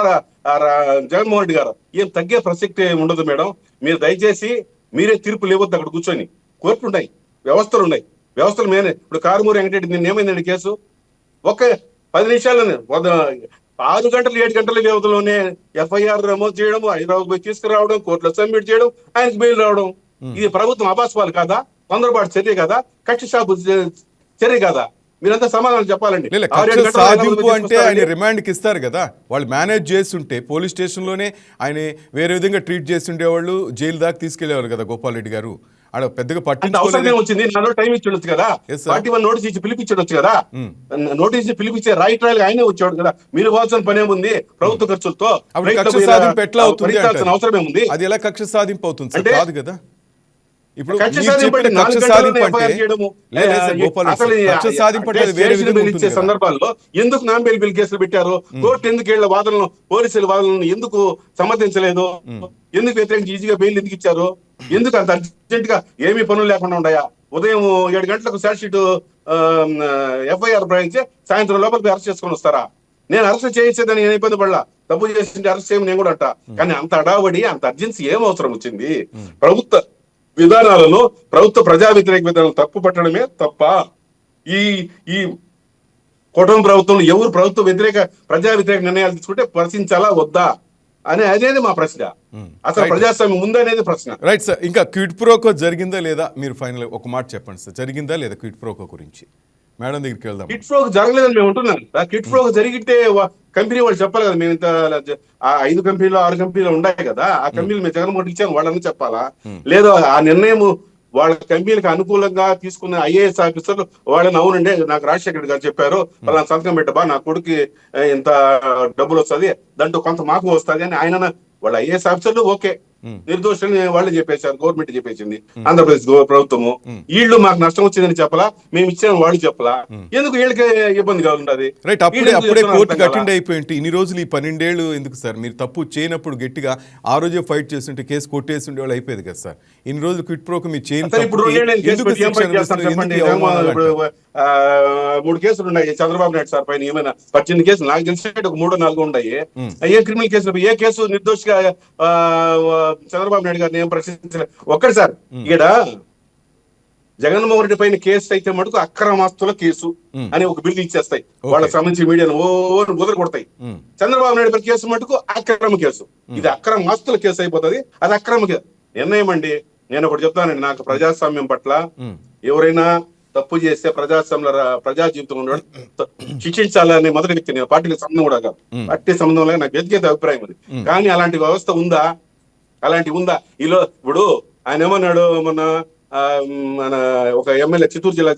జగన్మోహన్ రెడ్డి గారు ఏం తగ్గే ప్రసక్తి ఉండదు. మేడం మీరు దయచేసి మీరే తీర్పులు ఇవ్వద్దు. అక్కడ కూర్చొని కోర్టులు ఉన్నాయి, వ్యవస్థలు ఉన్నాయి, వ్యవస్థలు మేనే. ఇప్పుడు కారుమూరి వెంకటరెడ్డి నిన్న ఏమైందండి కేసు? ఒక్క 10 నిమిషాల్లోనే 6 గంటలు 7 గంటల వ్యవధిలోనే ఎఫ్ఐఆర్ నమోదు చేయడం, హైదరాబాద్ పోయి తీసుకురావడం, కోర్టులో సబ్మిట్ చేయడం, ఆయనకి బెయిల్ రావడం. ఇది ప్రభుత్వం అబాస్పాలు కాదా? తొందరపాటు చర్య కాదా? కక్ష సాగు చర్య కాదా? మీరంతా సమాధానం చెప్పాలండి. కక్ష సాధింపు అంటే ఆయన రిమాండ్కి ఇస్తారు కదా, వాళ్ళు మేనేజ్ చేస్తుంటే పోలీస్ స్టేషన్లోనే ఆయన వేరే విధంగా ట్రీట్ చేస్తుండేవాళ్ళు, జైలు దాకా తీసుకెళ్లేవారు కదా గోపాల్ రెడ్డి గారు. ఆడ పెద్దగా అవసరం వచ్చింది, నాలో టైం ఇచ్చి కదా, 41 నోటీస్ ఇచ్చి పిలిపించవచ్చు కదా, నోటీస్ పిలిపించే రైట్ ట్రయల్ ఆయనే వచ్చాడు కదా. మీరు పోవాల్సిన పనేముంది ప్రభుత్వ ఖర్చులతో? కక్ష సాధింపు ఎట్లా అవుతుంది? అవసరం ఏముంది? అది ఎలా కక్ష సాధింపు అవుతుంది సార్? కాదు కదా. ఇప్పుడు కక్ష సాధింపు ఇచ్చే సందర్భాల్లో ఎందుకు నాంబేల్ బిల్ కేసులు పెట్టారు? కోర్టు ఎందుకు వీళ్ళ వాదనలు, పోలీసుల వాదనలను ఎందుకు సమర్థించలేదు? ఎందుకు వ్యతిరేకించి ఈజీగా బెయిల్ ఎందుకు ఇచ్చారు? ఎందుకు అంత అర్జెంట్ గా ఏమీ పనులు లేకుండా ఉన్నాయా? ఉదయం 7 గంటలకు ఛార్జ్ షీట్ ఎఫ్ఐఆర్ ప్రయాణించి సాయంత్రం లోపలికి అరెస్ట్ చేసుకొని వస్తారా? నేను అరెస్ట్ చేయించేదని నేను ఇబ్బంది పడలా, తప్పు చేసింటే అరెస్ట్ చేయమని నేను కూడా అంట. కానీ అంత అడావడి, అంత అర్జెన్సీ ఏం అవసరం వచ్చింది? ప్రభుత్వ విధానాలను, ప్రభుత్వ ప్రజా వ్యతిరేక విధానాలను తప్పు పట్టడమే తప్ప ఈ ఈ కుటుంబ ప్రభుత్వం ఎవరు ప్రభుత్వ వ్యతిరేక ప్రజా వ్యతిరేక నిర్ణయాలు తీసుకుంటే ప్రశ్నించాలా వద్దా అనేది మా ప్రశ్న. అసలు ప్రజాస్వామ్యం ఉందా అనేది ప్రశ్న. Right sir. ఇంకా క్విడ్ ప్రోకో జరిగిందా లేదా? మీరు ఫైనల్ ఒక మాట చెప్పండి సార్, జరిగిందా లేదా క్విడ్ ప్రోకో గురించి? మేడం దగ్గరికి వెళ్దాం. కిట్ ఫ్లోక్ జరగలేదని మేము ఉంటున్నాం. కిట్ ఫ్లోక్ జరిగితే కంపెనీ వాళ్ళు చెప్పాలి కదా. మేము ఇంత 5 కంపెనీలు 6 కంపెనీలు ఉన్నాయి కదా, ఆ కంపెనీలు మేము జగన్మోహన్ ఇచ్చాము వాళ్ళని చెప్పాలా? లేదా ఆ నిర్ణయం వాళ్ళ కంపెనీలకు అనుకూలంగా తీసుకున్న ఐఏఎస్ ఆఫీసర్లు వాళ్ళని అవునండి నాకు రాజశేఖర్ గారు చెప్పారు, వాళ్ళ సంతకం పెట్టబా, నా కొడుకు ఇంత డబ్బులు వస్తుంది, దాంట్లో కొంత మాకు వస్తుంది అని ఆయన వాళ్ళ ఐఏఎస్ ఆఫీసర్లు ఓకే నిర్దోషులని వాళ్ళు చెప్పేశారు, గవర్నమెంట్ చెప్పేసింది, ఆంధ్రప్రదేశ్ ప్రభుత్వము. వీళ్ళు మాకు నష్టం వచ్చిందని చెప్పలా, మేము ఇచ్చాము వాళ్ళు చెప్పలా, ఎందుకు వీళ్ళకి ఇబ్బందిగా ఉండదు? రైట్. అప్పుడే కోర్టు అటెండ్ అయిపోయింది. ఇన్ని రోజులు ఈ 12 ఏళ్ళు ఎందుకు సార్? మీరు తప్పు చేయనప్పుడు గట్టిగా ఆ రోజే ఫైట్ చేస్తుంటే కేసు కొట్టేసి ఉండే వాళ్ళు అయిపోయేది కదా సార్. ఇన్ని రోజులు క్విట్ ప్రోకు మీరు చేయని 3 కేసులు ఉన్నాయి చంద్రబాబు నాయుడు సార్ పైన. ఏమైనా 18 కేసులు నాకు తెలిసి ఒక 3-4 ఉన్నాయి. ఏ క్రిమినల్ కేసులు, ఏ కేసు నిర్దోషిగా చంద్రబాబు నాయుడు గారిని ఏం ప్రశ్నించలేదు. ఒక్కటి సార్, ఇక్కడ జగన్మోహన్ రెడ్డి పైన కేసు అయితే మటుకు అక్రమాస్తుల కేసు అని ఒక బిల్లు ఇచ్చేస్తాయి, వాళ్ళకి సంబంధించి మీడియాను బుదలు కొడతాయి. చంద్రబాబు నాయుడు పైన కేసు మటుకు అక్రమ కేసు. ఇది అక్రమాస్తుల కేసు అయిపోతుంది, అది అక్రమ నిర్ణయం అండి. నేను ఒకటి చెప్తానండి, నాకు ప్రజాస్వామ్యం పట్ల ఎవరైనా తప్పు చేస్తే ప్రజా జీవితంలో శిక్షించాలని మొదటి వ్యక్తి. నేను పార్టీకి సంబంధం కూడా కాదు, పార్టీ సంబంధం లేక నాకు వ్యక్తిగత అభిప్రాయం ఉంది. కానీ అలాంటి వ్యవస్థ ఉందా? ఈలో ఇప్పుడు ఆయన ఏమన్నాడు మొన్న, మన ఒక ఎమ్మెల్యే చిత్తూరు జిల్లా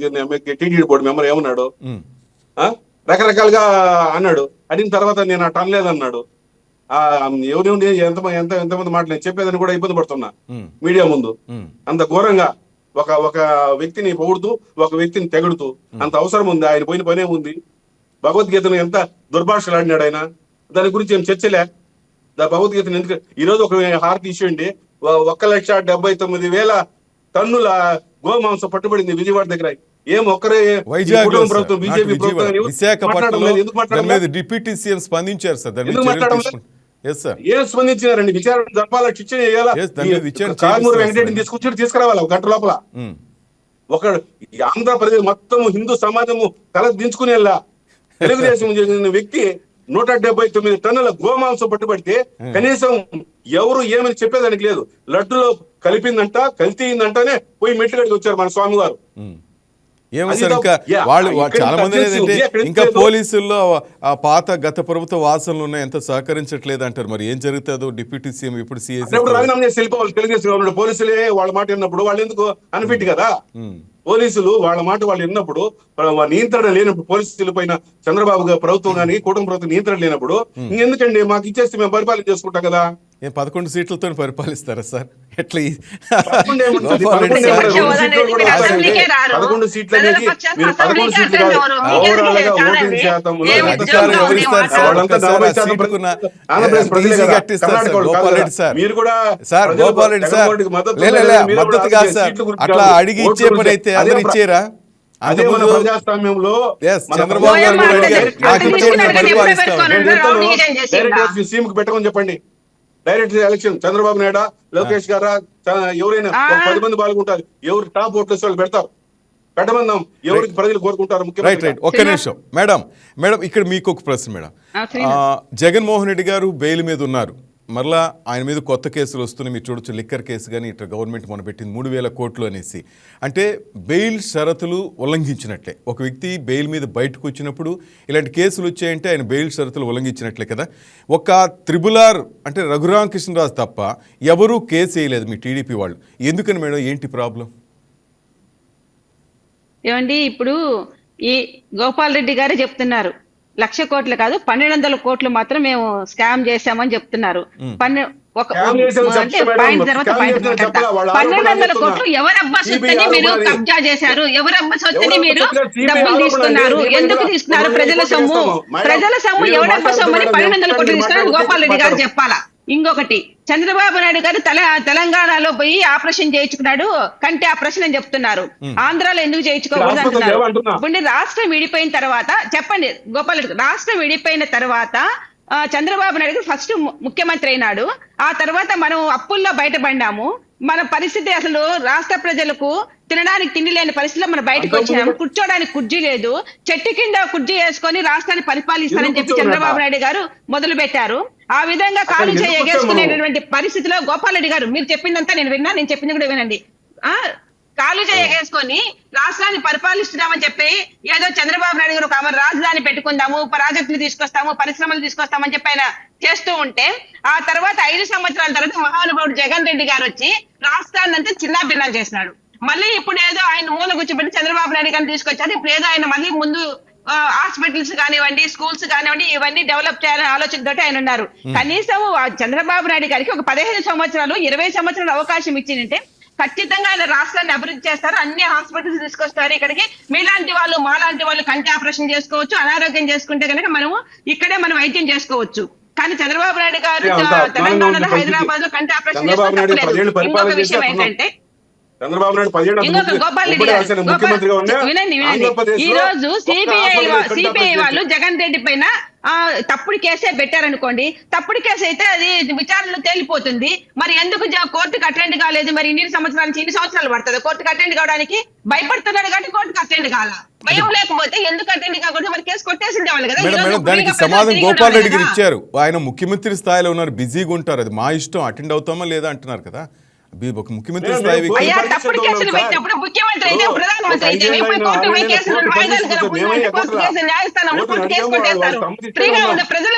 టీటీడీ బోర్డు మెంబర్ ఏమన్నాడు, రకరకాలుగా అన్నాడు. అడిగిన తర్వాత నేను అట్ట అనలేదన్నాడు. ఎవరి ఎంతమంది మాట నేను చెప్పేదని కూడా ఇబ్బంది పడుతున్నా మీడియా ముందు. అంత ఘోరంగా ఒక వ్యక్తిని పొగుడుతూ, ఒక వ్యక్తిని తెగడుతూ అంత అవసరం ఉంది? ఆయన పోయిన పనే ఉంది. భగవద్గీతను ఎంత దుర్భాషలు ఆడినాడు ఆయన, దాని గురించి ఏం చర్చలే. భగవద్గీతను ఎందుకు ఈరోజు ఒక హార్ట్ ఇష్యూ అండి, 1,79,000 టన్నుల గోమాంసం పట్టుబడింది విజయవాడ దగ్గర. ఏం ఒక్కరే ప్రభుత్వం బీజేపీ ప్రభుత్వం డిప్యూటీ సీఎం స్పందించారు సార్. ఏం స్పందించినారండి? విచారణ జరపాలా, శిక్షణ చేయాలా, కారుమూరి వెంకటరెడ్డిని తీసుకురావాలా ఒక గంట లోపల. ఒక ఆంధ్రప్రదేశ్ మొత్తం హిందూ సమాజము తల దించుకునేలా తెలుగుదేశం చేసిన వ్యక్తి 179 టన్నుల గోమాంసం పట్టుబడితే కనీసం ఎవరు ఏమని చెప్పేదానికి లేదు. లడ్డులో కలిపిందంట, కల్తీందంటనే పోయి మెట్లుగడికి వచ్చారు మన స్వామి వారు. ఏమో సార్, ఇంకా వాళ్ళు చాలా మంది ఏంటంటే ఇంకా పోలీసుల్లో పాత గత ప్రభుత్వ వాసనలు ఉన్నాయి, ఎంత సహకరించట్లేదు అంటారు. మరి ఏం జరుగుతుందో డిప్యూటీ సీఎం ఇప్పుడు రాజీనామా చేసి వెళ్ళిపోవాలి తెలుగుదేశం గవర్నమెంట్. పోలీసులే వాళ్ళ మాట విన్నప్పుడు వాళ్ళు ఎందుకు అన్ఫిట్ కదా? పోలీసులు వాళ్ళ మాట వాళ్ళు విన్నప్పుడు, నియంత్రణ లేనప్పుడు, పోలీసుల పైన చంద్రబాబు గారు ప్రభుత్వం కానీ కుటుంబ ప్రభుత్వం నియంత్రణ లేనప్పుడు ఇంకెందుకండి మాకు ఇచ్చేస్తే మేము పరిపాలన చేసుకుంటాం కదా. 11 సీట్లతో పరిపాలిస్తారా సార్? ఎట్లా 11 సీట్లు అనేది మీరు 11 సీట్లు కాదు, ఓవరాల్ గా ఓటింగ్ శాతం మీరు కూడా అట్లా అడిగి ఇచ్చే పని అయితే అందరు ఇచ్చేరా? అదే మన ప్రజాస్వామ్యంలో చంద్రబాబు గారు డైరెక్ట్ సీఎం కి పెట్టమని చెప్పండి. డైరెక్ట్ ఎలక్షన్ చంద్రబాబు నాయుడు, లోకేష్ గారా, ఎవరైనా 10 మంది పాల్గొంటారు. ఎవరు టాప్ ఓట్లేసి వాళ్ళు పెడతారు. పెట్టమన్నాం. ఎవరికి ప్రజలు కోరుకుంటారు రైట్ ముఖ్యమంత్రి? రైట్ ఒక్క నిమిషం మేడం ఇక్కడ మీకు ఒక ప్రశ్న మేడం. జగన్మోహన్ రెడ్డి గారు బెయిల్ మీద ఉన్నారు, మరలా ఆయన మీద కొత్త కేసులు వస్తున్నాయి. మీరు చూడొచ్చు, లిక్కర్ కేసు కానీ ఇట్లా గవర్నమెంట్ మొన్న పెట్టింది 3,000 కోట్లు అనేసి. అంటే బెయిల్ షరతులు ఉల్లంఘించినట్లే. ఒక వ్యక్తి బెయిల్ మీద బయటకు వచ్చినప్పుడు ఇలాంటి కేసులు వచ్చాయంటే ఆయన బెయిల్ షరతులు ఉల్లంఘించినట్లే కదా. ఒక త్రిబులార్ అంటే రఘురామకృష్ణరాజు తప్ప ఎవరూ కేసు వేయలేదు మీ టీడీపీ వాళ్ళు. ఎందుకని మేడం, ఏంటి ప్రాబ్లం? ఏమండి, ఇప్పుడు ఈ గోపాల్ రెడ్డి గారే చెప్తున్నారు 1,00,000 కోట్లు కాదు 1,200 కోట్లు మాత్రం మేము స్కామ్ చేశామని చెప్తున్నారు. పాయింట్ తర్వాత పాయింట్ 1,200 కోట్లు ఎవరబ్బా సొత్తుని మీరు కబ్జా చేశారు, ఎవరబ్బా సొత్తుని మీరు డబ్బులు తీసుకున్నారు, ఎందుకు తీసుకున్నారు? ప్రజల సొమ్ము ఎవరబ్బా సొమ్ము అని 1,200 కోట్లు తీసుకున్నారు గోపాల్ రెడ్డి గారు చెప్పాలా. ఇంకొకటి, చంద్రబాబు నాయుడు గారు తెలంగాణలో పోయి ఆపరేషన్ చేయించుకున్నాడు, కంటి ఆపరేషన్ అని చెప్తున్నారు. ఆంధ్రాలో ఎందుకు చేయించుకోకూడదు అంటున్నారు. ఇప్పుడు రాష్ట్రం విడిపోయిన తర్వాత చెప్పండి గోపాల్ రెడ్డి, రాష్ట్రం విడిపోయిన తర్వాత చంద్రబాబు నాయుడు ఫస్ట్ ముఖ్యమంత్రి అయినాడు. ఆ తర్వాత మనం అప్పుల్లో బయటపడినాము. మన పరిస్థితి అసలు రాష్ట్ర ప్రజలకు తినడానికి తిండి లేని పరిస్థితిలో మనం బయటకు వచ్చినాము. కూర్చోడానికి కుర్చీ లేదు, చెట్టు కింద కుర్చీ వేసుకొని రాష్ట్రాన్ని పరిపాలిస్తానని చెప్పి చంద్రబాబు నాయుడు గారు మొదలు పెట్టారు. ఆ విధంగా కాలు చేయగేసుకునేటువంటి పరిస్థితిలో గోపాల్ రెడ్డి గారు మీరు చెప్పిందంతా నేను విన్నా, నేను చెప్పింది కూడా వినండి. కాలు చేయగేసుకొని రాష్ట్రాన్ని పరిపాలిస్తున్నామని చెప్పి ఏదో చంద్రబాబు నాయుడు గారు ఒక రాజధాని పెట్టుకుందాము, ప్రాజెక్టులు తీసుకొస్తాము, పరిశ్రమలు తీసుకొస్తామని చెప్పి ఆయన చేస్తూ ఉంటే, ఆ తర్వాత 5 సంవత్సరాల తర్వాత మహానుభావుడు జగన్ రెడ్డి గారు వచ్చి రాష్ట్రాన్ని అంతా చిన్నాభిన్నం చేసినాడు. మళ్ళీ ఇప్పుడు ఏదో ఆయన మూల కూర్చోబెట్టి చంద్రబాబు నాయుడు గారిని తీసుకొచ్చారు. ఇప్పుడు ఏదో ఆయన మళ్ళీ ముందు హాస్పిటల్స్ కానివ్వండి, స్కూల్స్ కానివ్వండి, ఇవన్నీ డెవలప్ చేయాలని ఆలోచనతోటి ఆయన ఉన్నారు. కనీసం చంద్రబాబు నాయుడు గారికి ఒక 15 సంవత్సరాలు 20 సంవత్సరాలు అవకాశం ఇచ్చిందంటే ఖచ్చితంగా ఆయన రాష్ట్రాన్ని అభివృద్ధి చేస్తారు, అన్ని హాస్పిటల్స్ తీసుకొస్తారు ఇక్కడికి. మీలాంటి వాళ్ళు మాలాంటి వాళ్ళు కంటి ఆపరేషన్ చేసుకోవచ్చు, అనారోగ్యం చేసుకుంటే కనుక ఇక్కడే మనం వైద్యం చేసుకోవచ్చు. కానీ చంద్రబాబు నాయుడు గారు తెలంగాణలో హైదరాబాద్ లో కంటి ఆపరేషన్ చేసుకోలేదు. ఇంకొక విషయం ఏంటంటే చంద్రబాబు నాయుడు 17 గోపాల్ రెడ్డి గారు వినండి, ఈ రోజు సిబిఐ వాళ్ళు జగన్ రెడ్డి పైన తప్పుడు కేసే పెట్టారనుకోండి, తప్పుడు కేసు అయితే అది విచారణలో తేలిపోతుంది. మరి ఎందుకు కోర్టుకు అటెండ్ కాలేదు? మరి ఇన్ని సంవత్సరాలు పడుతుంది కోర్టుకు అటెండ్ కావడానికి. భయపడుతున్నాడు కాబట్టి కోర్టుకు అటెండ్ కాల. భయం లేకపోతే ఎందుకు అటెండ్ కాకుండా మరి కేసు కొట్టేసిండే వాళ్ళు కదా. దానికి సమాధానం గోపాల్ రెడ్డి గారు ఇచ్చారు. ఆయన ముఖ్యమంత్రి స్థాయిలో ఉన్నారు, బిజీగా ఉంటారు, అది మా ఇష్టం, అటెండ్ అవుతామా లేదా అంటున్నారు కదా. ఒక ముఖ్యమంత్రి స్థాయి తప్పుడు కేసులు పెట్టినప్పుడు ముఖ్యమంత్రి అయితే ప్రధానమంత్రి అయితే న్యాయస్థానంలో కోర్టు కేసు కొట్టేస్తారు. ఫ్రీగా ఉంది, ప్రజలు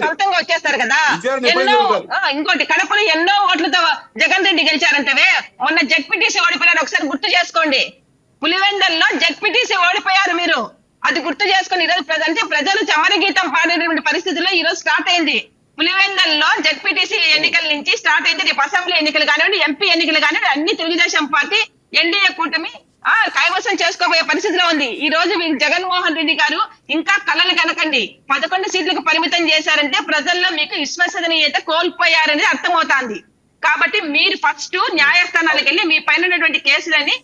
సొంతంగా వచ్చేస్తారు కదా. ఇంకోటి, కడపలో ఎన్నో ఓట్లతో జగన్ రెడ్డి గెలిచారంటే మొన్న జెడ్పీటీసీ ఓడిపోయారు. ఒకసారి గుర్తు చేసుకోండి. పులివెందల్లో జెడ్పీటీసీ ఓడిపోయారు మీరు, అది గుర్తు చేసుకుని ఈరోజు ప్రజలు చమరగీతం పాడేటువంటి పరిస్థితుల్లో ఈ రోజు స్టార్ట్ అయింది. పులివెందల్లో జెడ్పీటీసీ ఎన్నికల నుంచి స్టార్ట్ అయితే రేపు అసెంబ్లీ ఎన్నికలు కానివ్వండి, ఎంపీ ఎన్నికలు కానివ్వండి, అన్ని తెలుగుదేశం పార్టీ ఎన్డీఏ కూటమి కైవసం చేసుకోబోయే పరిస్థితిలో ఉంది. ఈ రోజు జగన్మోహన్ రెడ్డి గారు ఇంకా కళలు కనకండి. 11 సీట్లకు పరిమితం చేశారంటే ప్రజల్లో మీకు విశ్వసనీయత కోల్పోయారనేది అర్థమవుతాంది. కాబట్టి మీరు ఫస్ట్ న్యాయస్థానాలకు వెళ్ళి మీ పైన ఉన్నటువంటి కేసులని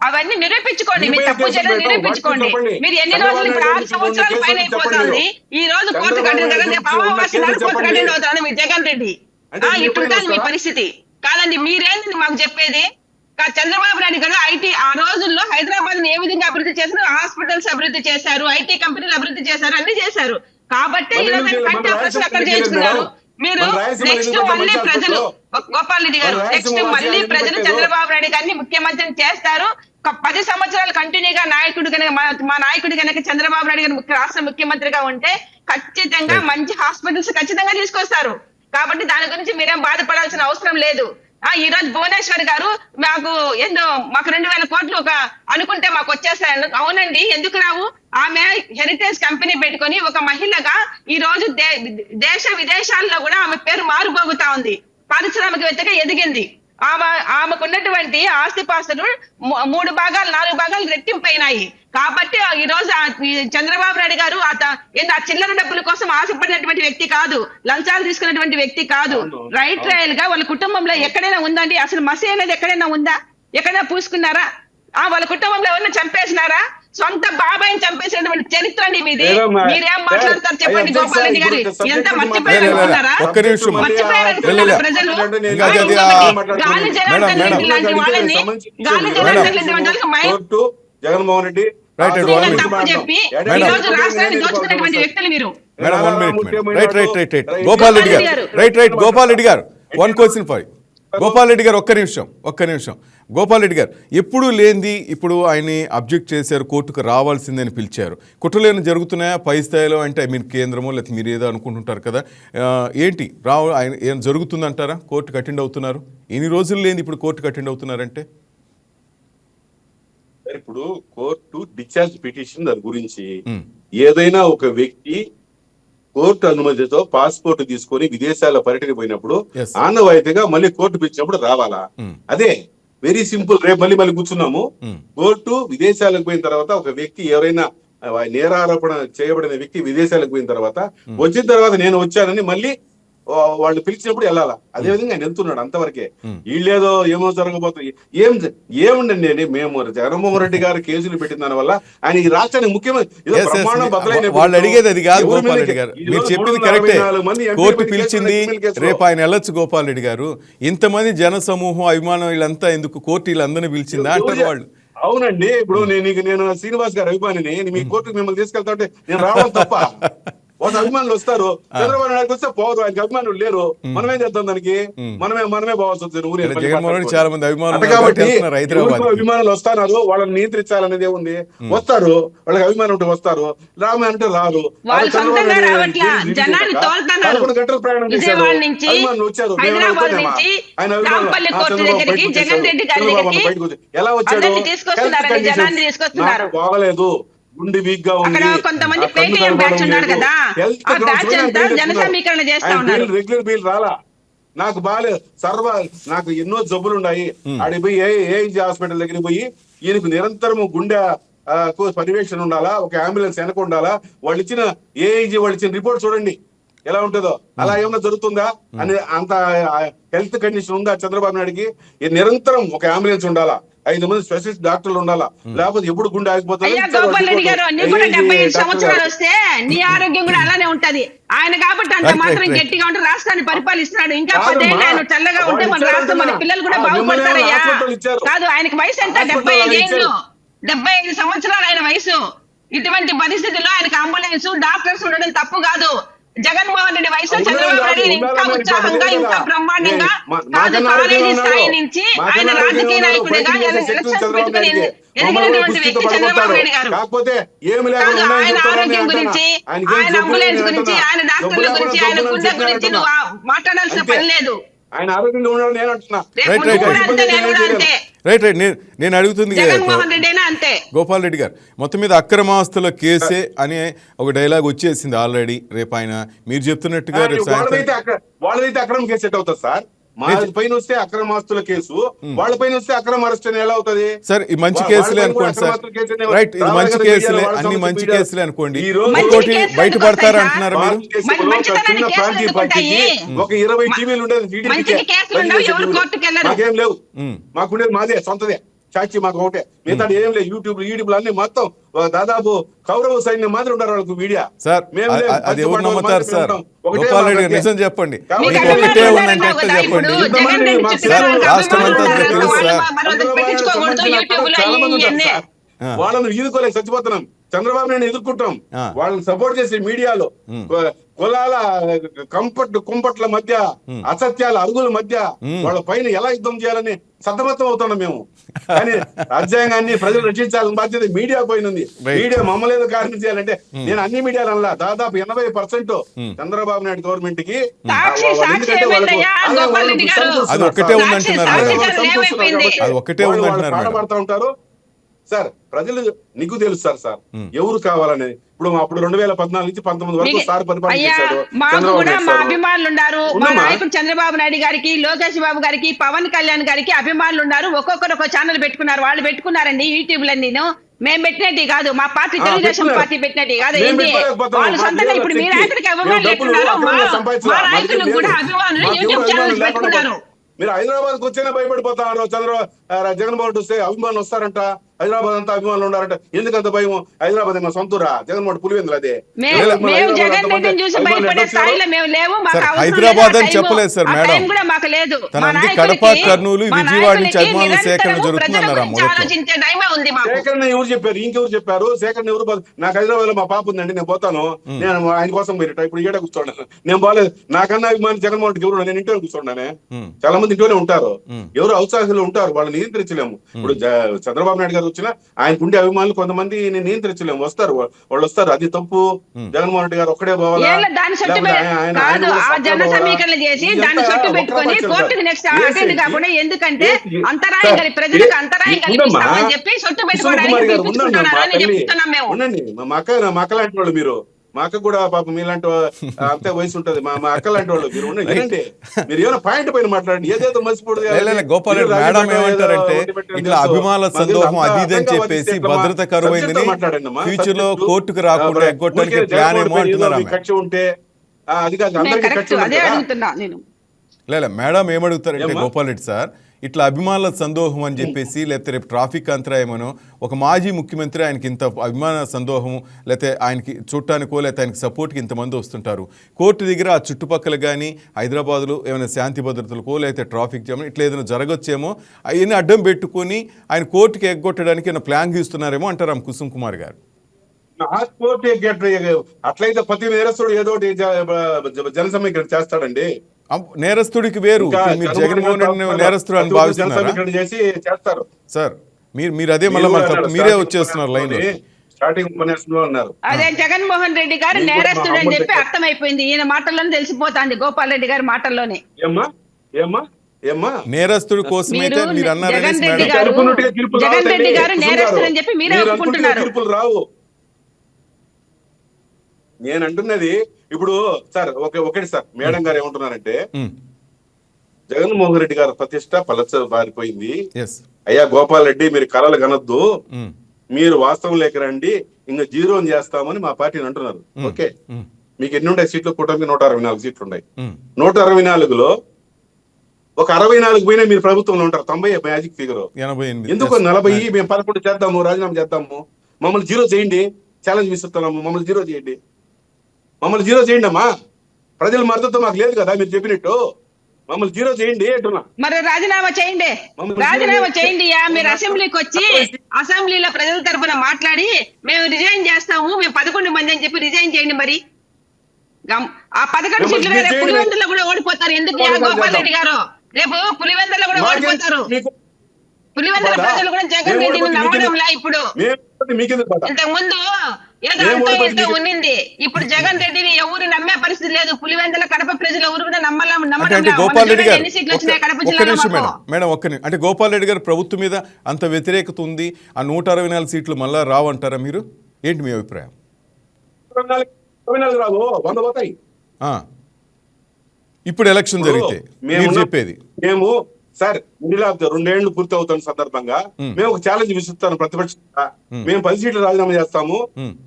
అవన్నీ నిరూపించుకోండి. మీరు తప్పు చేయడం నిరూపించుకోండి. మీరు ఎన్ని రోజులు ఇప్పుడు 6 సంవత్సరాల పైన అయిపోతుంది. ఈ రోజు కోర్టు కట్టిన అమావాస్య నాడు కోర్టు కట్టిన అవుతాను మీరు జగన్ రెడ్డి. ఇటుంటుంది మీ పరిస్థితి. కాదండి, మీరేంది మాకు చెప్పేది? చంద్రబాబు నాయుడు గారు ఐటీ ఆ రోజుల్లో హైదరాబాద్ ని ఏ విధంగా అభివృద్ధి చేశారు? హాస్పిటల్స్ అభివృద్ధి చేశారు, ఐటీ కంపెనీలు అభివృద్ధి చేశారు, అన్ని చేశారు. కాబట్టి ఈ రోజు కంటి ఆపరేషన్ అక్కడ చేయించుకున్నారు. మీరు నెక్స్ట్ మళ్ళీ ప్రజలు గోపాల్ రెడ్డి గారు నెక్స్ట్ మళ్ళీ ప్రజలు చంద్రబాబు నాయుడు గారిని ముఖ్యమంత్రిని చేస్తారు. 10 సంవత్సరాలు కంటిన్యూగా నాయకుడు కనుక మా నాయకుడు కనుక చంద్రబాబు నాయుడు గారు రాష్ట్ర ముఖ్యమంత్రిగా ఉంటే ఖచ్చితంగా మంచి హాస్పిటల్స్ ఖచ్చితంగా తీసుకొస్తారు. కాబట్టి దాని గురించి మీరేం బాధపడాల్సిన అవసరం లేదు. ఈ రోజు భువనేశ్వర్ గారు మాకు 2,000 కోట్లు అనుకుంటే మాకు వచ్చేస్తాయని. అవునండి, ఎందుకు రావు? ఆమె హెరిటేజ్ కంపెనీ పెట్టుకొని ఒక మహిళగా ఈ రోజు దేశ విదేశాల్లో కూడా ఆమె పేరు మారుమోగుతా ఉంది, పారిశ్రామికవేత్తగా ఎదిగింది. ఆమెకున్నటువంటి ఆస్తిపాస్తులు 3 భాగాలు 4 భాగాలు రెట్టింపైనాయి. కాబట్టి ఈ రోజు చంద్రబాబు నాయుడు గారు ఆ చిల్లర డబ్బుల కోసం ఆశపడినటువంటి వ్యక్తి కాదు, లంచాలు తీసుకున్నటువంటి వ్యక్తి కాదు. రైట్ రాయల్ గా వాళ్ళ కుటుంబంలో ఎక్కడైనా ఉందండి? అసలు మసి అనేది ఎక్కడైనా ఉందా? ఎక్కడైనా పూసుకున్నారా? వాళ్ళ కుటుంబంలో ఎవరైనా చంపేసినారా? సొంత బాబాయిని చంపేసినటువంటి చరిత్ర అండి మీది. లేదమ్మా. మీరేం మాట్లాడతారు చెప్పండి అయ్యా, గోపాల్ రెడ్డి గారు? ఇప్పుడు ఎంత subject మర్చిపోయారనుకున్నారా? ఒక్క నిమిషం. మర్చిపోయారనుకున్నారా ప్రజలు? గాలి జనార్దన్ రెడ్డి లాంటి వాళ్ళని గాలి జనార్దన్ రెడ్డి వంటి mind Jaganmohan Reddy Right, right, one minute. తప్పు చెప్పి Madam. ఈ రోజు రాష్ట్రాన్ని దోచుకున్నటువంటి వ్యక్తులు మీరు. Madam 1 minute. Right Gopal Reddy గారు రైట్ గోపాల్ రెడ్డి గారు 1 question ఫర్ గోపాల్ రెడ్డి గారు ఒక్క నిమిషం గోపాల్ రెడ్డి గారు ఎప్పుడు లేనిది ఇప్పుడు ఆయన్ని అబ్జెక్ట్ చేశారు, కోర్టుకు రావాల్సిందని పిలిచారు. కుట్రలేని జరుగుతున్నాయా పై స్థాయిలో? అంటే మీరు కేంద్రమో లేకపోతే మీరు ఏదో అనుకుంటుంటారు కదా, ఏంటి ఆయన ఏం జరుగుతుందంటారా? కోర్టుకు అటెండ్ అవుతున్నారు, ఇన్ని రోజులు లేని ఇప్పుడు కోర్టుకు అటెండ్ అవుతున్నారంటే? ఇప్పుడు కోర్టు డిశ్చార్జ్ పిటిషన్ దాని గురించి ఏదైనా ఒక వ్యక్తి కోర్టు అనుమతితో పాస్పోర్ట్ తీసుకొని విదేశాల పర్యటన పోయినప్పుడు ఆనవాయితీగా మళ్ళీ కోర్టు పిలిచినప్పుడు రావాలా? అదే వెరీ సింపుల్. రేపు మళ్ళీ కూర్చున్నాము. కోర్టు విదేశాలకు పోయిన తర్వాత ఒక వ్యక్తి ఎవరైనా నేరారోపణ చేయబడిన వ్యక్తి విదేశాలకు పోయిన తర్వాత వచ్చిన తర్వాత నేను వచ్చానని మళ్ళీ వాళ్ళు పిలిచినప్పుడు వెళ్ళాలా? అదే విధంగా ఆయన వెళ్తున్నాడు, అంతవరకే. వీళ్ళేదో ఏమో జరగబోతుంది ఏముండండి. మేము జగన్మోహన్ రెడ్డి గారు కేసులు పెట్టిన దాని వల్ల ఆయన ఈ రాష్ట్రానికి ముఖ్యమైన వాళ్ళు అడిగేది అది కాదు గోపాల్ రెడ్డి గారు, మీరు చెప్పింది కరెక్టే. కోర్టు పిలిచింది, రేపు ఆయన వెళ్ళొచ్చు గోపాల్ రెడ్డి గారు. ఇంతమంది జన సమూహం అభిమానం వీళ్ళంతా ఎందుకు కోర్టు వీళ్ళందరినీ పిలిచిందా అంటారు వాళ్ళు. అవునండి, ఇప్పుడు నేను శ్రీనివాస్ గారు అభిమానిని, మీ కోర్టుకు మిమ్మల్ని తీసుకెళ్తా ఉంటే నేను రావడం తప్ప? ఒక అభిమానులు వస్తారు, చంద్రబాబు నాయుడు వస్తే పోరు, ఆయనకి అభిమానులు లేరు, మనమేం చేద్దాం దానికి? మనమే పోవాల్సి వస్తుంది. చాలా మంది కాబట్టి అభిమానులు వస్తున్నారు, వాళ్ళని నియంత్రించాలనేది ఉంది. వస్తారు, వాళ్ళకి అభిమానం ఉంటే వస్తారు, రామే అంటే రారు. గంటల ప్రయాణం చేశారు, అభిమానులు వచ్చారు, ఆయన బయటకు వచ్చి ఎలా వచ్చాడు? బాగలేదు, గుండె వీక్ గా ఉంది, రెగ్యులర్ బిల్ రాలా, నాకు బాగాలేదు, నాకు ఎన్నో జబ్బులు ఉన్నాయి. ఆడికి పోయి ఏఐజీ హాస్పిటల్ దగ్గరికి పోయి ఈయనకు నిరంతరం గుండె పర్యవేక్షణ ఉండాలా, ఒక అంబులెన్స్ వెనక ఉండాలా, వాళ్ళు ఇచ్చిన ఏఐజీ వాళ్ళు ఇచ్చిన రిపోర్ట్ చూడండి ఎలా ఉంటుందో. అలా ఏమన్నా జరుగుతుందా అని అంత హెల్త్ కండిషన్ ఉందా చంద్రబాబు నాయుడికి? నిరంతరం ఒక అంబులెన్స్ ఉండాలా, 5 మంది స్పెషలిస్ట్ డాక్టర్లు ఉండాలా, లేకపోతే ఎప్పుడు గుండె ఆగిపోతుంది. గోపాల్ రెడ్డి గారు, నీ కూడా 75 సంవత్సరాలు వస్తే నీ ఆరోగ్యం కూడా అలానే ఉంటది. ఆయన కాబట్టి అంత మాత్రం గట్టిగా ఉంటే రాష్ట్రాన్ని పరిపాలిస్తున్నాడు. ఇంకా 10 ఏళ్ళు ఆయన చల్లగా ఉంటే మన రాష్ట్రం, మన పిల్లలు కూడా బాగుపడతారయ్యా. కాదు, ఆయనకి వయసు ఎంత? 75 ఏళ్ళు, 75 సంవత్సరాలు ఆయన వయసు. ఇటువంటి పరిస్థితుల్లో ఆయనకు అంబులెన్స్ డాక్టర్స్ ఉండడం తప్పు కాదు. జగన్మోహన్ రెడ్డి వయసు చంద్రబాబు నాయుడు ఇంకా ఉత్సాహంగా, ఇంకా బ్రహ్మాండంగా, కాదు కాలేజీ స్థాయి నుంచి ఆయన రాజకీయ నాయకుడిగా ఎలక్షన్స్ పెట్టుకుని ఎదిగినటువంటి వ్యక్తి చంద్రబాబు నాయుడు గారు. ఆయన ఆరోగ్యం గురించి, ఆయన అంబులెన్స్ గురించి, ఆయన డాక్టర్ల గురించి, ఆయన గుండె గురించి నువ్వు మాట్లాడాల్సిన పని లేదు. ఆయన ఆరోగ్యంగా ఉన్నాడు నేను అంటున్నా. రైట్ నేను అడుగుతుంది గోపాల్ రెడ్డి గారు, మొత్తం మీద అక్రమాస్తుల కేసే అనే ఒక డైలాగ్ వచ్చేసింది ఆల్రెడీ. రేపు ఆయన మీరు చెప్తున్నట్టుగా వాళ్ళదైతే అక్రమ కేసు సెట్ అవుతుంది సార్. మా పైన వస్తే అక్రమాస్తుల కేసు, వాళ్ళ పైన వస్తే అక్రమ అరెస్ట్ ఎలా అవుతుంది సార్? ఈ మంచి కేసులే అనుకోండి సార్. రైట్, ఇది మంచి కేసులే, అన్ని మంచి కేసులే అనుకోండి. ఇంకోటి బయటపడతారు అంటున్నారు మీరు. చిన్న ప్రాంతీయ పార్టీకి ఒక 20 టీవీలు ఉండేది, మాకేం లేవు. మాకుండేది మాదే సొంతదే, సాక్షి మాకు ఒకటే, మిగతా ఏం లేదు. యూట్యూబ్ అన్ని మొత్తం దాదాపు కౌరవ సైన్యం మాత్రం ఉంటారు వాళ్ళకు మీడియా. సార్ అది ఎవరు నమ్ముతారు సార్? గోపాల్ రెడ్డి నిజం చెప్పండి, మీకు ఒకటే ఉందంటే ఎట్లా చెప్పండి? రాష్ట్రం అంతా తెలుసు సార్. వాళ్ళను ఈదుకోలేక చచ్చిపోతున్నాం, చంద్రబాబు నాయుడు ఎదుర్కొంటాం. వాళ్ళని సపోర్ట్ చేసే మీడియాలో కులాల కుంపట్ల మధ్య, అసత్యాల అరుగుల మధ్య వాళ్ళ పైన ఎలా యుద్ధం చేయాలని సతమతం అవుతున్నాం మేము. కానీ రాజ్యాంగాన్ని ప్రజలు రక్షించాలని బాధ్యత మీడియా పైన ఉంది. మీడియా మమ్మల్ని కారణం చేయాలంటే నేను అన్ని మీడియాల దాదాపు 80% చంద్రబాబు నాయుడు గవర్నమెంట్ కి బాధపడతా ఉంటారు సార్. ప్రజలు నీకు తెలుస్తారు సార్ ఎవరు కావాలని. ఇప్పుడు అప్పుడు 2014 నుంచి 19 వరకు సార్ పరిపాలన చేశారు. మాకు కూడా మా అభిమానులు ఉన్నారు. మా నాయకుడు చంద్రబాబు నాయుడు గారికి, లోకేష్ బాబు గారికి, పవన్ కళ్యాణ్ గారికి అభిమానులు ఉన్నారు. ఒక్కొక్కరు ఒక ఛానల్ పెట్టుకున్నారు. వాళ్ళు పెట్టుకున్నారండి యూట్యూబ్ లన్నీ. మేము పెట్టినట్టు కాదు, మా పార్టీ తెలుగుదేశం పార్టీ పెట్టినట్టు కాదు. ఏంటి వాళ్ళు సొంతంగా ఇప్పుడు మీ నాయకుడికి అభిమానులు పెట్టుకున్నారు, మా నాయకులకు కూడా అభిమానులు యూట్యూబ్ ఛానల్స్ పెట్టుకున్నారు. మీరు హైదరాబాద్ కు వచ్చేనే భయపడిపోతారు. జగన్మోహన్ వస్తే అభిమానులు వస్తారంట. హైదరాబాద్ అంతా అభిమానులు ఉన్నారంట. ఎందుకంత భయం? హైదరాబాద్ మా సొంతూరా? జగన్మోహన్ పులివెందులు అదే. మేము జగన్ రెడ్డిని చూసి భయపడే స్థాయిలో మేము లేవు. మాకు సార్, అవసరం హైదరాబాద్ లేదు. అని చెప్పలేదు సార్ ఆ మేడం. టైం కూడా మాకు లేదు. తన మా అంటే నాయకులకి- కడప, కర్నూలు, మా విజయవాడ నుంచి నాయకులకి అభిమానుల సేకరణ నిరంతరము జరుగుతుందన్నారు ప్రజల గురించి మొదట్లో. ఆలోచించే టైమే ఉంది మాకు. సేకరణ ఎవరు చెప్పారు? ఇంకెవరు చెప్పారు? సేకరణ ఎవరు? నాకు హైదరాబాద్ లో మా పాప ఉందండి, నేను పోతాను. నేను ఆయన కోసం పోయినట్టు ఇప్పుడు ఈడ కూర్చోండి. నేను పోలేదు. నాకన్నా అభిమాని జగన్మోహన్ రెడ్డి ఎవరు? నేను ఇంట్లో కూర్చోండానే. చాలా మంది ఇంట్లోనే ఉంటారు. ఎవరు ఔత్సాహికులు ఉంటారు, వాళ్ళు నియంత్రించలేము. ఇప్పుడు చంద్రబాబు నాయుడు గారు వచ్చినా ఆయనకుండే అభిమానులు కొంతమంది నియంత్రించలేము, వస్తారు, వాళ్ళు వస్తారు. అది తప్పు. జగన్మోహన్ రెడ్డి గారు ఒక్కడే పోవాలా? దాని సొట్టు కాదు, ఆ జన సమీకరణ చేసి దాన్ని సొట్టు పెట్టుకొని కోర్టుకు నెక్స్ట్ అటెండ్ కాకుండా, ఎందుకంటే అంతరాయం కలిగి ప్రజలకు అంతరాయం కలిగిస్తామని చెప్పి సొట్టు పెట్టుకోవడానికి పిలిపించుకుంటున్నారని చెప్తున్నాం మేము. ఉండండి, మా అక్క లాంటి వాళ్ళు మీరు. మా అక్క కూడా పాపం మీలాంటి అంతే వయసు ఉంటది. మా అక్క లాంటి వాళ్ళు మీరు. వినండి, మీరు ఏమైనా పాయింట్ పైన మాట్లాడండి. ఏదేదో మర్చిపోతుంది. గోపాల్ రెడ్డి మేడం ఏమంటారంటే ఇట్లా అభిమానుల సందోహం అది ఇది అని చెప్పేసి భద్రత కరువైందని ఫ్యూచర్ లో కోర్టుకు రాకుండా ఎగ్గొట్టడానికి ప్లాన్ ఏమో అంటున్నారు. కక్ష ఉంటే అది కాదు, అందరికీ కక్ష అదే ఉంటుంది. అడుగుతున్నా నేను. లేదా మేడం ఏమడుగుతారంటే గోపాల్ రెడ్డి సార్, ఇట్లా అభిమానుల సందోహం అని చెప్పేసి, లేకపోతే రేపు ట్రాఫిక్ అంతరాయమనో, ఒక మాజీ ముఖ్యమంత్రి ఆయనకి ఇంత అభిమాన సందోహం, లేకపోతే ఆయనకి చూడటానికో లేకపోతే ఆయనకి సపోర్ట్కి ఇంతమంది వస్తుంటారు, కోర్టు దగ్గర ఆ చుట్టుపక్కల కానీ హైదరాబాద్లో ఏమైనా శాంతి భద్రతలకో లేకపోతే ట్రాఫిక్ జామ్ ఇట్లా ఏదైనా జరగొచ్చేమో అవన్నీ అడ్డం పెట్టుకొని ఆయన కోర్టుకి ఎగ్గొట్టడానికి ఏమైనా ప్లాన్ గీస్తున్నారేమో అంటారు కుసుమ్ కుమార్ గారు. అట్లయితే ప్రతి నేరస్తుడు ఏదో జన సమీకరణ చేస్తాడండి. నేరస్తుడికి వేరు, మీరు జగన్మోహన్ రెడ్డి నేరస్తుడు అని భావిస్తున్నారు చేసి చేస్తారు సార్. మీరు అదే మళ్ళీ మీరే వచ్చేస్తున్నారు లైన్ లో. స్టార్టింగ్ ఉపన్యాసంలో అన్నారు. అదే జగన్మోహన్ రెడ్డి గారు నేరస్తుడు అని చెప్పి అర్థమైపోయింది ఈయన మాటల్లోనే తెలిసిపోతాంది, గోపాల్ రెడ్డి గారి మాటల్లోనే. ఏమ్మా నేరస్తుడి కోసమైతే మీరు అన్నారు. జగన్ రెడ్డి గారు నేరస్తుడు అని చెప్పి మీరే ఒప్పుకుంటున్నారు. తీర్పులు రావు. నేను అంటున్నది ఇప్పుడు సార్ ఒకటి సార్, మేడం గారు ఏమంటున్నారంటే జగన్మోహన్ రెడ్డి గారి ప్రతిష్ట పలచ పారిపోయింది. అయ్యా గోపాల్ రెడ్డి, మీరు కలలు కనొద్దు, మీరు వాస్తవం లేక రండి, ఇంకా జీరో చేస్తామని మా పార్టీని అంటున్నారు. ఓకే, మీకు ఎన్ని ఉంటాయి సీట్లు? కూటమికి 164 సీట్లు ఉన్నాయి. 164లో ఒక 64 పోయినా మీరు ప్రభుత్వంలో ఉంటారు. 90 మ్యాజిక్ ఫిగర్. ఎందుకు 40? మేము 11 చేద్దాము, రాజీనామా చేద్దాము, మమ్మల్ని జీరో చేయండి, ఛాలెంజ్ ఇస్తున్నాము, మమ్మల్ని జీరో చేయండి, మమ్మల్ని జీరో చేయండి అమ్మా. ప్రజల మద్దతు మాకు లేదు కదా మీరు చెప్పినట్టు, మమ్మల్ని జీరో చేయండి అంటున్నా. మరి రాజీనామా చేయండి, రాజీనామా చేయండి. మీరు అసెంబ్లీకి వచ్చి అసెంబ్లీలో ప్రజల తరఫున మాట్లాడి మేము రిజైన్ చేస్తాము, మేము 11 మంది అని చెప్పి రిజైన్ చేయండి. మరి ఆ 11 సీట్లు రేపు పులివెందులో కూడా ఓడిపోతారు. ఎందుకు గోపాల్ రెడ్డి గారు? రేపు పులివెందులో కూడా ఓడిపోతారు. పులివెందుల ప్రజలు కూడా జగన్ రెడ్డిని నమ్మడంలా. ఇప్పుడు ఇంతకు ముందు ఏదో ఉన్నింది, ఇప్పుడు జగన్ రెడ్డిని ఎవరు నమ్మే పరిస్థితి లేదు. పులివెందుల కడప ప్రజలు ఎవరు కూడా అంటే గోపాల్ రెడ్డి గారు ఎన్ని సీట్లు వచ్చినాయి కడప ఒక్క నిమిషం జిల్లాలో? మేడం ఒక్క నిమిషం. అంటే గోపాల్ రెడ్డి గారు ప్రభుత్వం మీద అంత వ్యతిరేకత ఉంది, ఆ 164 సీట్లు మళ్ళా రావంటారా మీరు? ఏంటి మీ అభిప్రాయం? 164 రావు, 100 పోతాయి. ఇప్పుడు ఎలక్షన్ జరిగితే మీరు చెప్పేది? మేము సార్ 2 ఏళ్లు పూర్తి అవుతున్న సందర్భంగా మేము ఒక ఛాలెంజ్ విసురుతాను ప్రతిపక్షంగా. మేము 10 సీట్లు రాజీనామా చేస్తాము,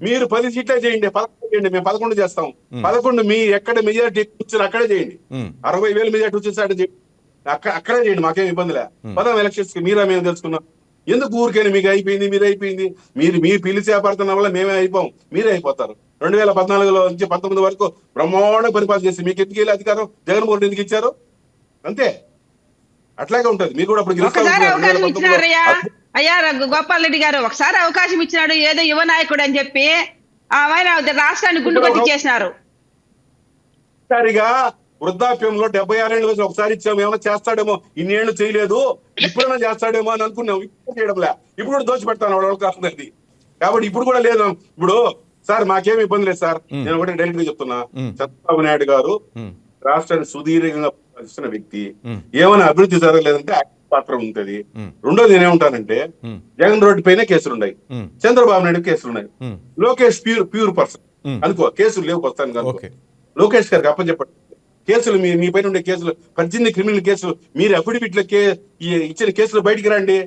మీరు 10 సీట్లే చేయండి, 11 చేయండి, మేము 11 చేస్తాము. 11 మీ ఎక్కడ మెజారిటీ వచ్చిన అక్కడే చేయండి. 60,000 మెజారిటీ వచ్చేసి అక్కడే చేయండి, మాకేం ఇబ్బందిలే. పదం ఎలక్షన్స్ కి మీరా మేము తెలుసుకున్నాం. ఎందుకు ఊరికైనా మీకు అయిపోయింది, మీరు అయిపోయింది, మీరు పిలిచి చేపడుతున్న వల్ల మేమే అయిపోం, మీరే అయిపోతారు. 2014లో నుంచి 19 వరకు బ్రహ్మాండ పరిపాలన చేసి మీకు ఎందుకు వెళ్ళి అధికారం జగన్మోహన్ ఎందుకు ఇచ్చారు? అంతే, అట్లాగే ఉంటది. మీకు కూడా ఒకసారి అవకాశం ఇచ్చినారయ్యా. అయ్యా గోపాల్ రెడ్డి గారు ఒకసారి అవకాశం ఇచ్చినాడు, ఏదో యువ నాయకుడు అని చెప్పి ఆయన రాష్ట్రాన్ని గుండు కొట్టించేసినారు. సరిగా వృద్ధాప్యంలో 76 ఏళ్ళ వయసు ఒకసారి ఇచ్చాము, ఏమైనా చేస్తాడేమో, ఇన్నేళ్లు చేయలేదు, ఇప్పుడైనా చేస్తాడేమో అని అనుకున్నాం. ఇప్పుడు చేయడంలే, ఇప్పుడు కూడా దోచి పెడతాను వాళ్ళకి. కాబట్టి ఇప్పుడు కూడా లేదు. ఇప్పుడు సార్ మాకేమి ఇబ్బంది లేదు సార్, నేను ఒకటి డైరెక్ట్ గా చెప్తున్నా. చంద్రబాబు నాయుడు గారు రాష్ట్రాన్ని సుదీర్ఘంగా పరిపాలిస్తున్న వ్యక్తి. ఏమైనా అభివృద్ధి జరగలేదంటే పాత్ర ఉంటది. రెండోది నేనేమంటానంటే జగన్ రెడ్డి పైన కేసులు ఉన్నాయి, చంద్రబాబు నాయుడు కేసులు ఉన్నాయి, లోకేష్ ప్యూర్ పర్సన్ అనుకో, కేసులు లేవు వస్తాను కనుక లోకేష్ గారికి అప్పచెప్పండి. కేసులు మీ పైన ఉండే కేసులు 18 క్రిమినల్ కేసులు, మీరు అఫిడవిట్ల ఇచ్చిన కేసులు బయటికి రండి.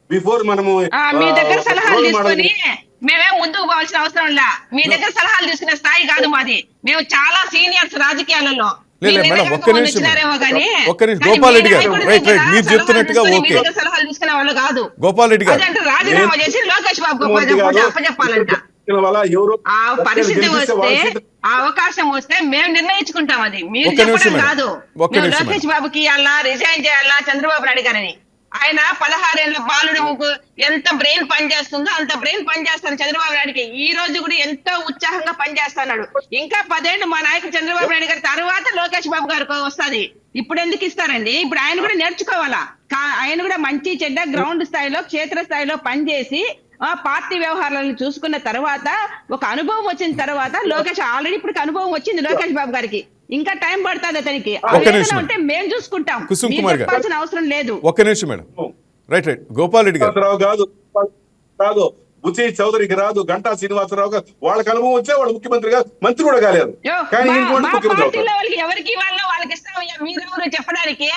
బిఫోర్ మనము మీ దగ్గర సలహాలు తీసుకొని మేమేం ముందుకు పోవాల్సిన అవసరం లే. మీ దగ్గర సలహాలు తీసుకునే స్థాయి కాదు మాది. మేము చాలా సీనియర్స్ రాజకీయాలలో. లేదు మీరు మేడం, నిన్న ఒక్క నిమిషం ఇచ్చినారేమో కానీ, ఒక్క నిమిషం. కానీ గోపాల్ రెడ్డి మీ గారు, నాయకుడి రైట్ దగ్గర రైట్, మీరు సలహాలు చెప్తున్నట్టుగా తీసుకొని ఓకే. మీ దగ్గర సలహాలు తీసుకునే వాళ్ళు కాదు. గోపాల్ రెడ్డి గారు, అదంటే రాజీనామా చేసి లోకేష్ బాబు అప్పచెప్పాలంట. వల్ల ఎవరు ఆ పరిస్థితి గెలిపిస్తే వస్తే, వాళ్ళ ఆ అవకాశం వస్తే మేము నిర్ణయించుకుంటాం. అది మీరు ఒక్క నిమిషం చెప్పడం మేడం. కాదు. ఒక్క మేము నిమిషం లోకేష్ బాబుకి ఇవ్వాలా, రిజైన్ చేయాలా చంద్రబాబు నాయుడు గారని. ఆయన 16 ఏళ్ల బాలుడు ఎంత బ్రెయిన్ పనిచేస్తుందో అంత బ్రెయిన్ పనిచేస్తాను చంద్రబాబు నాయుడికి. ఈ రోజు కూడా ఎంతో ఉత్సాహంగా పనిచేస్తున్నాడు. ఇంకా 10 ఏళ్ళు మా నాయకుడు చంద్రబాబు నాయుడు గారి తర్వాత లోకేష్ బాబు గారికి వస్తది. ఇప్పుడు ఎందుకు ఇస్తారండి? ఇప్పుడు ఆయన కూడా నేర్చుకోవాలా. ఆయన కూడా మంచి చెడ్డ గ్రౌండ్ స్థాయిలో, క్షేత్ర స్థాయిలో పనిచేసి ఆ పార్టీ వ్యవహారాలను చూసుకున్న తర్వాత, ఒక అనుభవం వచ్చిన తర్వాత, లోకేష్ ఆల్రెడీ ఇప్పుడు అనుభవం వచ్చింది లోకేష్ బాబు గారికి. ఇంకా టైం పడుతుంది అతనికి. అంటే మేము చూసుకుంటాం, కుసుమ్ కుమార్ గారు, చెప్పాల్సిన అవసరం లేదు. ఒక్క నిమిషం madam. Right right, Gopal Reddy గారు. కాదు కాదు బుచ్చి చౌదరికి రాదు, గంటా శ్రీనివాసరావు గారు వాళ్ళకి అనుభవం వచ్చే వాళ్ళు ముఖ్యమంత్రిగా మంత్రి కూడా కాలేదు. కానీ పార్టీలో వాళ్ళకి ఎవరికి వాళ్ళకి ఇస్తాం. మీరెవరు చెప్పడానికి?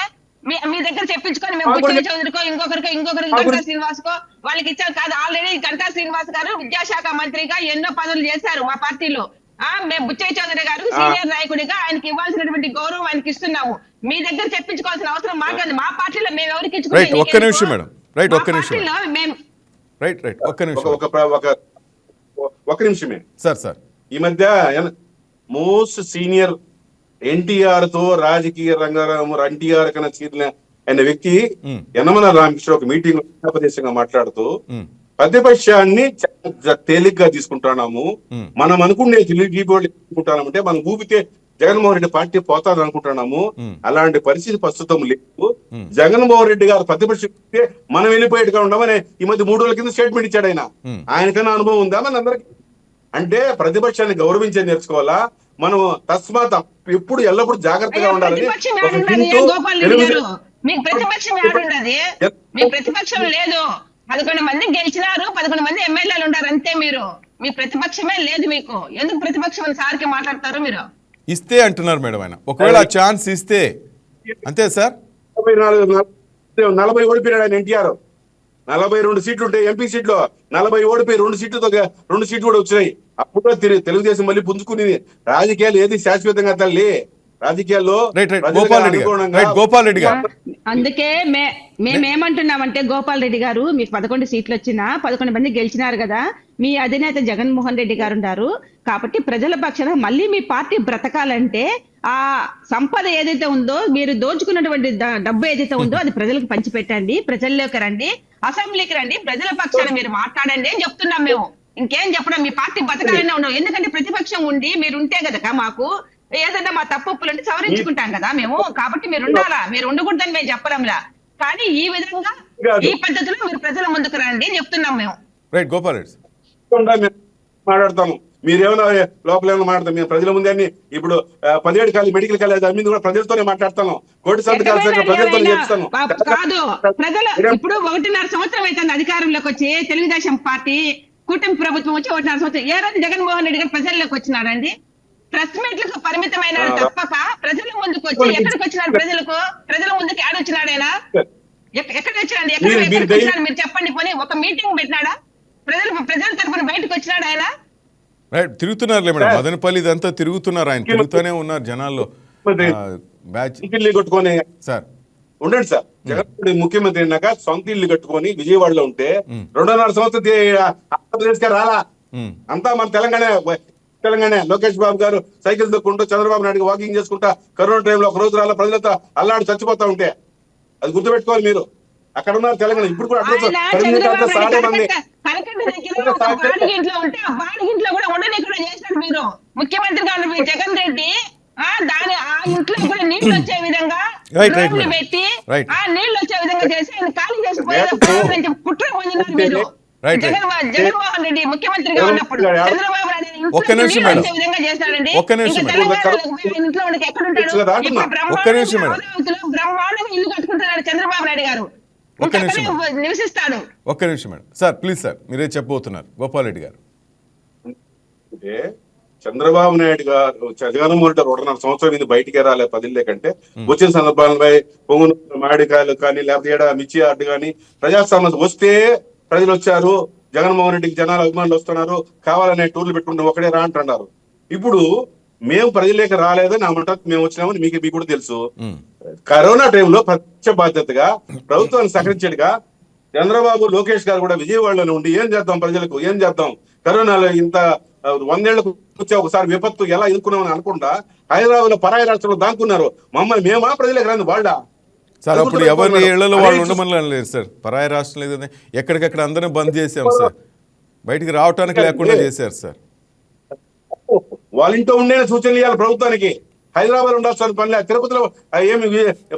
మీ దగ్గర చెప్పించుకొని మేము బుచ్చయ్య చౌదరికో ఇంకొకరికి గంటా శ్రీనివాస్ కో వాళ్ళకి ఇచ్చాం కాదు. ఆల్రెడీ గంటా శ్రీనివాస్ గారు విద్యాశాఖ మంత్రిగా ఎన్నో పదవులు చేశారు మా పార్టీలో. మేము బుచ్చయ్య చౌదరి గారు సీనియర్ నాయకుడిగా ఆయనకి ఇవ్వాల్సినటువంటి గౌరవం ఆయనకి ఇస్తున్నాము. మీ దగ్గర చెప్పించుకోవాల్సిన అవసరం మాకు. మా పార్టీలో మేము ఎవరికి రైట్, ఒక్క నిమిషం మేడం. రైట్, ఒక్క నిమిషం. రైట్ రైట్, ఒక్క నిమిషం. ఒక నిమిషమే సార్. ఈ మధ్య మోస్ట్ సీనియర్ ఎన్టీఆర్ తో రాజకీయ రంగంలో ఎన్టీఆర్ కన్నా చీరిన అనే వ్యక్తి యనమల రామకృష్ణ ఒక మీటింగ్ ఉపదేశంగా మాట్లాడుతూ ప్రతిపక్షాన్ని తేలిగ్గా తీసుకుంటున్నాము, మనం అనుకునే తీసుకుంటున్నాము అంటే మనం ఊపితే జగన్మోహన్ రెడ్డి పార్టీ పోతాది అనుకుంటున్నాము. అలాంటి పరిస్థితి ప్రస్తుతం లేదు. జగన్మోహన్ రెడ్డి గారు ప్రతిపక్షం మనం వెళ్ళిపోయేట్టుగా ఉండమని ఈ మధ్య 3 రోజుల కింద స్టేట్మెంట్ ఇచ్చాడు. ఆయనకన్నా అనుభవం ఉందా మన అందరికి? అంటే ప్రతిపక్షాన్ని గౌరవించే నేర్చుకోవాలా మనం. తస్మాత్ ఎప్పుడు ఎల్లప్పుడు జాగ్రత్తగా ఉండాలని మీకు ప్రతిపక్షం లేదు. 11 మంది గెలిచినారు, 11 మంది ఎమ్మెల్యేలు ఉన్నారు అంతే. మీ ప్రతిపక్షమే లేదు మీకు. ఎందుకు ప్రతిపక్షం అని సార్కి మాట్లాడతారు మీరు? ఇస్తే అంటున్నారు మేడం ఆయన, ఒకవేళ ఛాన్స్ ఇస్తే అంతే సార్. 40 ఓడిపోయాడు ఆయన ఎన్టీఆర్. 42 సీట్లు ఉంటాయి ఎంపీ సీట్లు, 40 ఓడిపోయి 2 సీట్లు కూడా వచ్చినాయి. అప్పుడు తెలుగుదేశం మళ్ళీ పుంజుకుని. రాజకీయాలు ఏది శాశ్వతంగా తల్లి, రాజకీయాల్లో గోపాల్ రెడ్డి గారు. అందుకే మేమేమంటున్నామంటే, గోపాల్ రెడ్డి గారు మీకు 11 సీట్లు వచ్చినా 11 మంది గెలిచినారు కదా. మీ అధినేత జగన్మోహన్ రెడ్డి గారు ఉన్నారు కాబట్టి ప్రజల పక్షాన మళ్ళీ మీ పార్టీ బ్రతకాలంటే ఆ సంపద ఏదైతే ఉందో, మీరు దోచుకున్నటువంటి డబ్బు ఏదైతే ఉందో అది ప్రజలకు పంచిపెట్టండి, ప్రజల్లోకి రండి, అసెంబ్లీకి రండి, ప్రజల పక్షాన మీరు మాట్లాడండి అని చెప్తున్నాం మేము. ఇంకేం చెప్పడం. మీ పార్టీ బతకాలనే ఉండవు. ఎందుకంటే ప్రతిపక్షం ఉండి మీరు ఉంటే కదా మాకు ఏదైనా మా తప్పులు అంటే సవరించుకుంటాం కదా మేము. కాబట్టి మీరు ఉండాలా, మీరు ఉండకూడదని మేము చెప్పడంలా. కానీ ఈ విధంగా ఈ పద్ధతిలో మీరు ప్రజల ముందుకు రండి అని చెప్తున్నాం మేము. రైట్, గోపాల్ రెడ్డి మాట్లాడతాము. మీరేమన్నా లోపల ఏమైనా మాట్లాడతాం. మేము ప్రజల ముందే అన్ని ఇప్పుడు 17 కాలేజ్ మెడికల్ కాలేజ్ అన్ని కూడా ప్రజలతోనే మాట్లాడతాను. కోటి సంతకాలు ప్రజలతోనే చెప్తాను. కాదు, ప్రజలు ఇప్పుడు 1.5 సంవత్సరం అవుతుంది అధికారంలోకి వచ్చి. తెలుగుదేశం పార్టీ కూటమి ప్రభుత్వం వచ్చి 1.5 సంవత్సరం. ఏ రోజు జగన్మోహన్ రెడ్డి గారు ప్రజల్లోకి వచ్చినారండి? ప్రెస్ మీట్లకు పరిమితమైన తప్పక ప్రజల ముందుకు వచ్చి ఎక్కడికి వచ్చినారు? ప్రజల ముందుకు ఆడొచ్చినాడైనా? ఎక్కడ వచ్చినాడు? ఎక్కడికి వచ్చినాడు మీరు చెప్పండి. పోనీ ఒక మీటింగ్ పెట్టినాడా? ప్రజల తరఫున బయటకు వచ్చినాడు ఆయన? తిరుగుతున్నారు మేడం, మదనపల్లి ఇదంతా తిరుగుతున్నారు ఆయన, తిరుగుతూనే ఉన్నారు జనాల్లో. కొట్టుకొని సార్ ఉండండి సార్. జగన్ ముఖ్యమంత్రి అయినాక సొంత ఇల్లు కట్టుకొని విజయవాడలో ఉంటే 2.5 సంవత్సరం రాలా. అంతా మన తెలంగాణ లోకేష్ బాబు గారు సైకిల్ దొక్కుంటూ చంద్రబాబు నాయుడు వాకింగ్ చేసుకుంటా కరోనా టైంలో ఒక రోజు రాలా, ప్రజలతో అల్లాడి చచ్చిపోతా ఉంటే అది గుర్తుపెట్టుకోవాలి మీరు. అక్కడ ఉన్నారు తెలంగాణ. ఇప్పుడు కూడా ఇంట్లో ఉంటే బాడిగింట్లో కూడా ఉండనీయకుండా చేశాడు మీరు. ముఖ్యమంత్రిగా ఉన్న జగన్ రెడ్డి దాని ఆ ఇంట్లో కూడా నీళ్లు వచ్చే విధంగా పెట్టి నీళ్లు వచ్చే విధంగా చేసి ఆయన ఖాళీ చేసి కుట్ర పొందినారు మీరు. జగన్మోహన్ రెడ్డి ముఖ్యమంత్రిగా ఉన్నప్పుడు చంద్రబాబు నాయుడు వచ్చే విధంగా చేశాడండి. ఇంట్లో ఉండి ఎక్కడ ఉంటాడు? బ్రహ్మాండంగా ఇల్లు కట్టుకుంటున్నాడు చంద్రబాబు నాయుడు గారు. నివసిస్తాడు. ఒక్క నిమిషం మేడం. సార్ ప్లీజ్ సార్, మీరే చెప్పబోతున్నారు. గోపాల్ రెడ్డి గారు. చంద్రబాబు నాయుడు గారు జగన్మోహన్ రెడ్డి 1.5 సంవత్సరం ఇది బయటికి రాలే 10 కంటే వచ్చిన సందర్భాలపై పొంగును మామిడికాయలు కానీ లేకపోతే మిర్చి ఆర్డు కానీ ప్రజాస్వామ్యం వస్తే ప్రజలు వచ్చారు, జగన్మోహన్ రెడ్డికి జనాలు అభిమానులు వస్తున్నారు, కావాలనే టూర్లు పెట్టుకుంటే ఒకడే రా అంటున్నారు. ఇప్పుడు మేము ప్రజలకు రాలేదని నా మాట మేము వచ్చినామని మీకు కూడా తెలుసు. కరోనా టైంలో ప్రత్యక్ష బాధ్యతగా ప్రభుత్వాన్ని సహకరించేట్టుగా చంద్రబాబు లోకేష్ గారు కూడా విజయవాడలో ఉండి ఏం చేద్దాం ప్రజలకు, ఏం చేద్దాం, కరోనాలో ఇంత 100 ఏళ్లకు వచ్చే ఒకసారి విపత్తు ఎలా ఎదుర్కొన్నామని అనుకుంటా హైదరాబాద్ లో పరాయి రాష్ట్రంలో దాక్కున్నారు. మమ్మల్ని మేమా ప్రజలకు రాని వాళ్ళ సార్ అప్పుడు ఎవరి ఇళ్లలో వాళ్ళు ఉండమని లేదు సార్, పరాయి రాష్ట్రం లేదని ఎక్కడికక్కడ అందరం బంద్ చేసాం సార్, బయటికి రావటానికి లేకుండా చేశారు సార్. వాళ్ళ ఇంట్లో ఉండే సూచనలు ఇవ్వాలి ప్రభుత్వానికి. హైదరాబాద్ ఉండాల్సిన పని లేదు. తిరుపతిలో ఏమి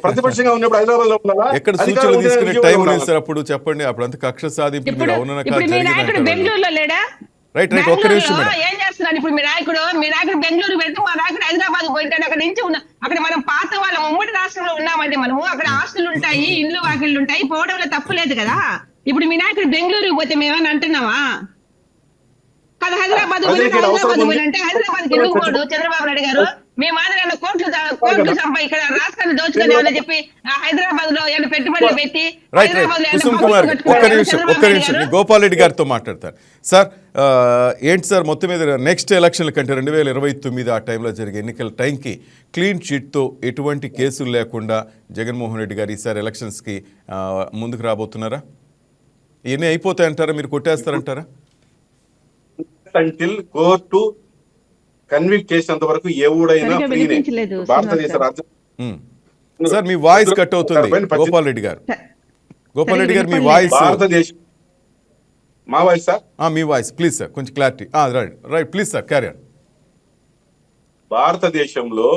ప్రతిపక్షంగా ఉన్నప్పుడు హైదరాబాద్ లో ఉండాలా? ఎక్కడ సూచనలు తీసుకునే టైం లేదు సార్ అప్పుడు, చెప్పండి. అప్పుడు అంత కక్ష సాధింపు మీరు అవునన్నా బెంగళూరులో లేడా? రైట్ రైట్, ఒక్క నిమిషం మేడం. ఏం చేస్తున్నాడు ఇప్పుడు మీ నాయకుడు బెంగళూరు పెడితే మా నాయకుడు హైదరాబాద్ పోయింటాడు. అక్కడ నుంచి అక్కడ మనం పాత వాళ్ళ ఉమ్మడి రాష్ట్రంలో ఉన్నామండి. మనము అక్కడ ఆస్తులు ఉంటాయి, ఇండ్లు వాకిళ్ళు ఉంటాయి, పోవడంలో తప్పు లేదు కదా. ఇప్పుడు మీ నాయకుడు బెంగళూరుకి పోతే మేమని అంటున్నావా? కదా హైదరాబాద్ పోయినంటే హైదరాబాద్ ఎందుకు పోడు చంద్రబాబు నాయుడు గారు? మీ మాదిరి కోట్లు సంపా ఇక్కడ రాష్ట్రాన్ని దోచుకుని చెప్పి హైదరాబాద్ లో పెట్టుబడులు పెట్టి కుసుమ్ కుమార్ ఒక్క నిమిషం గోపాల్ రెడ్డి గారితో మాట్లాడతారు సార్. ఏంటి సార్ మొత్తం మీద నెక్స్ట్ ఎలక్షన్ల కంటే 2029 ఆ టైంలో జరిగే ఎన్నికల టైంకి క్లీన్ చిట్తో ఎటువంటి కేసులు లేకుండా జగన్మోహన్ రెడ్డి గారు ఈసారి ఎలక్షన్స్కి ముందుకు రాబోతున్నారా? ఇవన్నీ అయిపోతాయంటారా, మీరు కొట్టేస్తారంటారా? అంటిల్ కోర్టు కన్విక్ట్ చేసినంత వరకు ఎవడైనా భారతదేశ రాజ్యం. సార్ మీ వాయిస్ కట్ అవుతుంది గోపాల్ రెడ్డి గారు. గోపాల్ రెడ్డి గారు మీ వాయిస్, భారతదేశం మా వాయిస్ సార్, మీ వాయిస్ ప్లీజ్ సార్, కొంచెం clarity. Right please sir carry on. భారతదేశంలో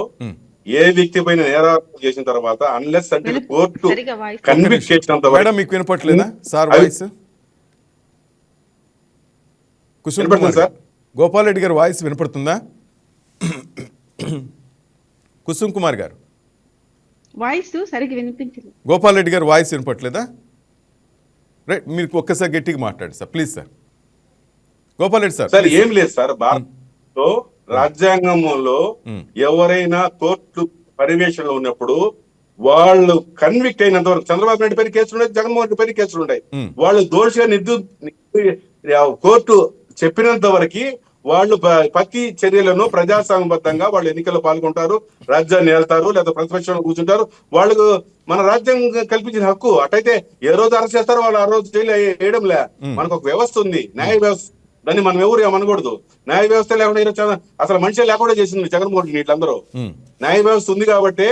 ఏ వ్యక్తి పైన నేరాలు చేసిన తర్వాత అన్లెస్ అంటే కోర్టు కన్విక్ట్ చేసినంత వరకు. మేడం మీకు వినపట్లేదా sir voice? Kusum Kumar sir, Gopal Reddy garu voice వినపడుతుందా? కుసుమ్ కుమార్ గారు వాయిస్ సరిగ్గా వినిపించలేదు. గోపాల్ రెడ్డి గారు వాయిస్ వినపట్లేదా? రైట్, మీరు ఒక్కసారి గట్టిగా మాట్లాడండి sir please sir. Gopal Reddy sir. Sir ఏం లేదు సార్, భారత్లో రాజ్యాంగంలో ఎవరైనా కోర్టు పర్యవేక్షణలో ఉన్నప్పుడు వాళ్ళు కన్విక్ట్ అయినంత వరకు చంద్రబాబు నాయుడు పైన కేసులు ఉన్నాయి, జగన్మోహన్ రెడ్డి పైన కేసులు ఉన్నాయి. వాళ్ళు దోషిగా కోర్టు చెప్పినంత వరకు వాళ్ళు ప్రతి చర్యలను ప్రజాస్వామ్యబద్ధంగా వాళ్ళు ఎన్నికల్లో పాల్గొంటారు, రాజ్యాన్ని ఏళ్తారు, లేదా ప్రతిపక్షంలో కూర్చుంటారు. వాళ్ళకు మన రాజ్యాంగం కల్పించిన హక్కు. అటైతే ఏ రోజు అరెస్ట్ చేస్తారో వాళ్ళు ఆ రోజు జైలు వేయడం లే. మనకు ఒక వ్యవస్థ ఉంది, న్యాయ వ్యవస్థ. దాన్ని మనం ఎవరు ఏమనకూడదు. న్యాయ వ్యవస్థ లేకుండా అసలు మనిషి లేకుండా చేసింది జగన్మోహన్ రెడ్డి. వీళ్ళందరూ న్యాయ వ్యవస్థ ఉంది కాబట్టి,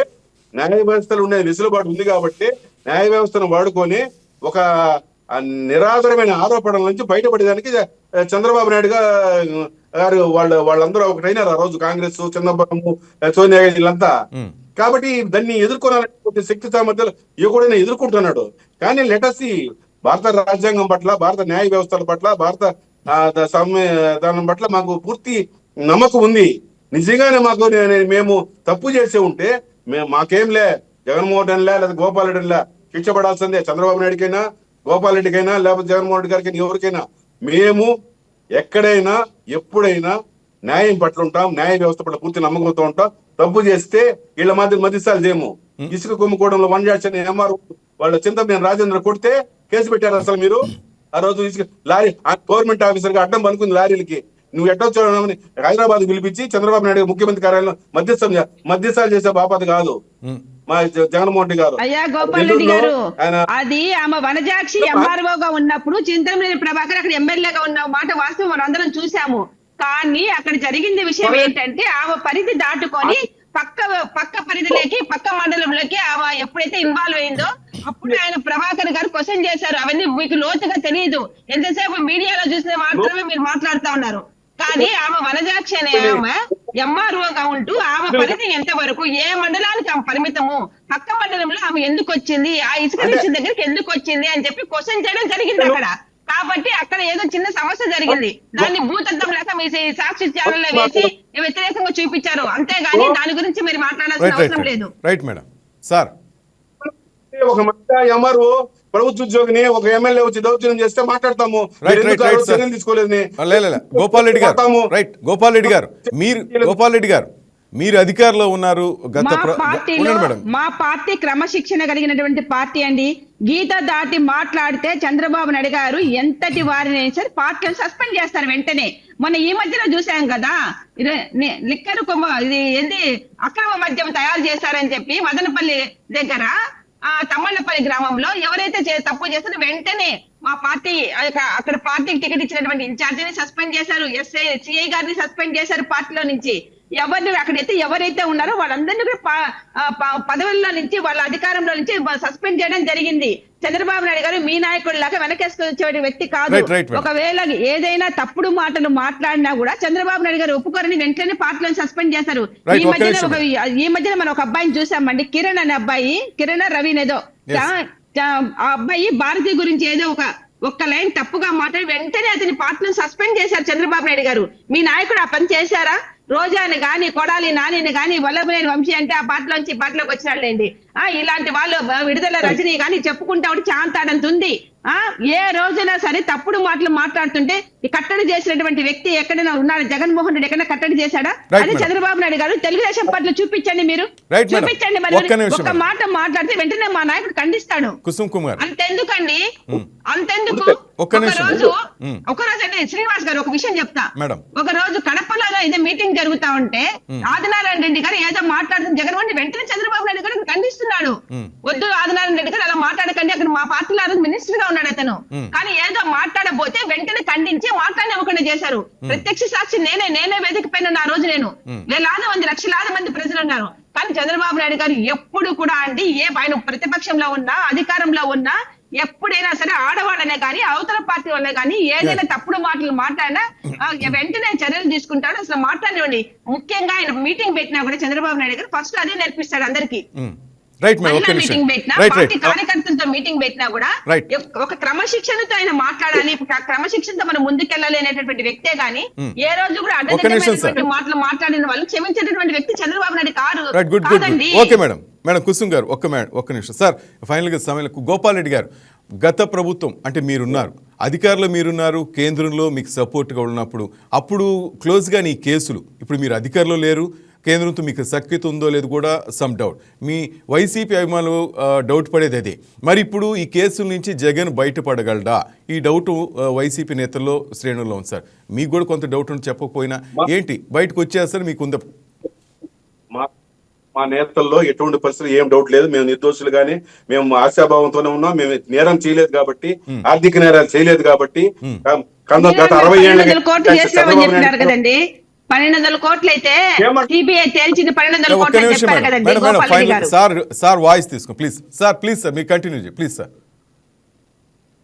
న్యాయ వ్యవస్థలో ఉండే వెసులుబాటు ఉంది కాబట్టి న్యాయ వ్యవస్థను వాడుకొని ఒక నిరాధారమైన ఆరోపణల నుంచి బయటపడేదానికి చంద్రబాబు నాయుడు గారు వాళ్ళందరూ ఒకటైనారు ఆ రోజు. కాంగ్రెస్, చంద్రబాబు, సోనియా వీళ్ళంతా. కాబట్టి దాన్ని ఎదుర్కొనాలనే శక్తి సామర్థ్యాలు కూడా ఎదుర్కొంటున్నాడు. కానీ లెటసి భారత రాజ్యాంగం పట్ల, భారత న్యాయ వ్యవస్థల పట్ల, భారత దాని పట్ల మాకు పూర్తి నమ్మకం ఉంది. నిజంగానే మేము తప్పు చేసే ఉంటే మాకేం లే, జగన్మోహన్ రెడ్డి లేదా గోపాల్ రెడ్డి శిక్ష పడాల్సిందే. చంద్రబాబు నాయుడికైనా, గోపాల్ రెడ్డికైనా, లేకపోతే జగన్మోహన్ రెడ్డి గారికి, ఎవరికైనా మేము ఎక్కడైనా ఎప్పుడైనా న్యాయం పట్ల ఉంటాం, న్యాయ వ్యవస్థ పట్ల పూర్తి నమ్మకంతో ఉంటాం. తప్పు చేస్తే వీళ్ళ మధ్యస్థాలు చేయము. ఇసుక కుమ్ముకోవడంలో వన్ యాక్షన్ ఎంఆర్ వాళ్ళ చింతమనేని రాజేంద్ర కొడితే కేసు పెట్టారు. అసలు మీరు ఆ రోజు ఇసుక లారీ గవర్నమెంట్ ఆఫీసర్ గా అడ్డం అనుకుంది లారీలకి. నువ్వు ఎట్టొచ్చావని హైదరాబాద్ పిలిపించి చంద్రబాబు నాయుడు ముఖ్యమంత్రి కార్యాలయంలో మధ్యస్థాలు చేసే బాపత కాదు మా జగన్మోహన్ రెడ్డి గారు. అయ్యా గోపాల్ రెడ్డి గారు, అది ఆమె వనజాక్షి ఎంఆర్ఓగా ఉన్నప్పుడు చింతమనేని ప్రభాకర్ అక్కడ ఎమ్మెల్యేగా ఉన్న మాట వాస్తవం మనం అందరం చూసాము. కానీ అక్కడ జరిగింది విషయం ఏంటంటే ఆమె పరిధి దాటుకొని పక్క పరిధిలోకి, పక్క మండలంలోకి ఆమె ఎప్పుడైతే ఇన్వాల్వ్ అయిందో అప్పుడు ఆయన ప్రభాకర్ గారు క్వశ్చన్ చేశారు. అవన్నీ మీకు లోతుగా తెలియదు, ఎంతసేపు మీడియాలో చూస్తే మాత్రమే మీరు మాట్లాడుతా ఉన్నారు. కానీ ఆమె వనజాక్షి అనే ఆమె ఎంఆర్ఓగా ఉంటూ ఆమె పరిధి ఎంత వరకు, ఏ మండలానికి ఆమె పరిమితము, పక్క మండలంలో ఆమె ఎందుకు వచ్చింది, ఆ ఇసుక నిష్ఠ దగ్గరికి ఎందుకు వచ్చింది అని చెప్పి క్వశ్చన్ చేయడం జరిగింది అక్కడ. కాబట్టి అక్కడ ఏదో చిన్న సమస్య జరిగింది, దాన్ని భూతత్వం లేక మీ సాక్షి ఛానల్లో వేసి వ్యతిరేకంగా చూపించారు. అంతేగాని దాని గురించి మీరు మాట్లాడాల్సిన అవసరం లేదు. Right madam. సార్ ఒక మహిళ ఎంఆర్ఓ ప్రభుత్వ ఉద్యోగిని ఒక ఎమ్మెల్యే వచ్చి దౌర్జన్యం చేస్తే మాట్లాడతాము. తీసుకోలేదు గోపాల్ రెడ్డి గారు. రైట్ గోపాల్ రెడ్డి గారు, మీరు గోపాల్ రెడ్డి గారు మీరు అధికారంలో ఉన్నారు గత ఉండండి మేడం. మా పార్టీ క్రమశిక్షణ కలిగినటువంటి పార్టీ అండి. గీత దాటి మాట్లాడితే చంద్రబాబు నాయుడు గారు ఎంతటి వారిని సరే పార్టీని సస్పెండ్ చేస్తారు వెంటనే. మొన్న ఈ మధ్యన చూసాం కదా, లిక్కర్ ఇది ఏంది అక్రమ మద్యం తయారు చేస్తారని చెప్పి మదనపల్లి దగ్గర తమ్మళ్ళపల్లి గ్రామంలో ఎవరైతే తప్పు చేస్తారో వెంటనే మా పార్టీ అక్కడ పార్టీకి టికెట్ ఇచ్చినటువంటి ఇన్ఛార్జిని సస్పెండ్ చేశారు, సిఐ గారిని సస్పెండ్ చేశారు పార్టీలో నుంచి. అక్కడైతే ఎవరైతే ఉన్నారో వాళ్ళందరినీ కూడా పదవుల్లో నుంచి వాళ్ళ అధికారంలో నుంచి సస్పెండ్ చేయడం జరిగింది. చంద్రబాబు నాయుడు గారు మీ నాయకుడు లాగా వెనకేసుకొచ్చే వ్యక్తి కాదు. ఒకవేళ ఏదైనా తప్పుడు మాటలు మాట్లాడినా కూడా చంద్రబాబు నాయుడు గారు ఒప్పుకోరని వెంటనే పార్టీలో సస్పెండ్ చేశారు. ఈ మధ్యన మనం ఒక అబ్బాయిని చూసామండి, కిరణ్ అనే అబ్బాయి, కిరణ్ రవీన్ ఏదో ఆ అబ్బాయి భారతి గురించి ఏదో ఒక్క లైన్ తప్పుగా మాట్లాడి వెంటనే అతని పార్టీని సస్పెండ్ చేశారు చంద్రబాబు నాయుడు గారు. మీ నాయకుడు ఆ పని చేశారా? రోజాని గాని, కొడాలి నానిని గాని, వల్లభనేని వంశీ అంటే ఆ పార్టీలోకి వచ్చినాళ్ళండి. ఇలాంటి వాళ్ళు విడుదల రజనీ గాని చెప్పుకుంటా ఉంటే చాంతాడంతుంది. ఏ రోజైనా సరే తప్పుడు మాటలు మాట్లాడుతుంటే కట్టడి చేసినటువంటి వ్యక్తి ఎక్కడైనా ఉన్నాడు? జగన్మోహన్ రెడ్డి ఎక్కడైనా కట్టడి చేశాడా? అది చంద్రబాబు నాయుడు గారు తెలుగుదేశం పార్టీలో చూపించండి, మీరు చూపించండి. మరి ఒక మాట మాట్లాడితే వెంటనే మా నాయకుడు ఖండిస్తాడు. అంతెందుకండి, అంతెందుకు ఒకరోజు అంటే శ్రీనివాస్ గారు ఒక విషయం చెప్తా. ఒక రోజు కడపలో ఏదో మీటింగ్ జరుగుతా ఉంటే ఆదినారాయణ రెడ్డి గారు ఏదో మాట్లాడుతుంది జగన్మోహన్ రెడ్డి, వెంటనే చంద్రబాబు నాయుడు గారు ఖండిస్తున్నాడు. వద్దు ఆదినారాయణ రెడ్డి గారు అలా మాట్లాడకండి, అక్కడ మా పార్టీలో మినిస్టర్ గా ఉన్నాడు అతను, కానీ ఏదో మాట్లాడబోతే వెంటనే ఖండించి మాట్లాడనివ్వకుండా చేశారు. ప్రత్యక్ష సాక్షి నేనే వేదిక పైన ఆ రోజు నేను వేలాది మంది లక్షలాది మంది ప్రజలు ఉన్నారు. కానీ చంద్రబాబు నాయుడు గారు ఎప్పుడు కూడా అండి ఆయన ప్రతిపక్షంలో ఉన్నా అధికారంలో ఉన్నా ఎప్పుడైనా సరే ఆడవాళ్ళనే కానీ అవతల పార్టీ వాళ్ళే కానీ ఏదైనా తప్పుడు మాటలు మాట్లాడినా వెంటనే చర్యలు తీసుకుంటాడు. అసలు మాట్లాడివ్వండి. ముఖ్యంగా ఆయన మీటింగ్ పెట్టినా కూడా చంద్రబాబు నాయుడు గారు ఫస్ట్ అదే నేర్పిస్తాడు అందరికి. మీటింగ్ పెట్టినా, పార్టీ కార్యకర్తలతో మీటింగ్ పెట్టినా కూడా ఒక క్రమశిక్షణతో ఆయన మాట్లాడాలి. క్రమశిక్షణతో మనం ముందుకెళ్ళాలి అనేటటువంటి వ్యక్తే గానీ ఏ రోజు కూడా అడ్డదిడ్డమైనటువంటి మాటలు మాట్లాడిన వాళ్ళు క్షమించేటటువంటి వ్యక్తి చంద్రబాబు నాయుడు కాదండి. Okay madam. మేడం కుసుమ్ గారు ఒక్క నిమిషం సార్. ఫైనల్ గా సమయంలో గోపాల్ రెడ్డి గారు, గత ప్రభుత్వం అంటే మీరున్నారు, అధికారులు మీరున్నారు, కేంద్రంలో మీకు సపోర్ట్గా ఉన్నప్పుడు అప్పుడు క్లోజ్గా నీ కేసులు, ఇప్పుడు మీరు అధికారంలో లేరు, కేంద్రంతో మీకు సఖ్యత ఉందో లేదు కూడా సమ్ డౌట్. మీ వైసీపీ అభిమానులు డౌట్ పడేది అదే. మరి ఇప్పుడు ఈ కేసుల నుంచి జగన్ బయటపడగలడా? ఈ డౌట్ వైసీపీ నేతల్లో శ్రేణుల్లో ఉంది సార్. మీకు కూడా కొంత డౌట్ ఉంది, చెప్పకపోయినా ఏంటి బయటకు వచ్చేస్తారు మీకు ఉందా? మా నేతల్లో ఎటువంటి పరిస్థితులు ఏం డౌట్ లేదు. మేము నిర్దోషులుగానే మేము ఆశాభావంతోనే ఉన్నాం. మేము నేరం చేయలేదు కాబట్టి, ఆర్థిక నేరాలు చేయలేదు కాబట్టి, గత 60 ఏళ్ళ 1200 కోట్లు అయితే సిబిఐ తేల్చింది 1200 కోట్లు చెప్పారు కదండి. సార్ వాయిస్ తీసుకో ప్లీజ్ సార్. మీరు కంటిన్యూ చేయండి ప్లీజ్ సార్.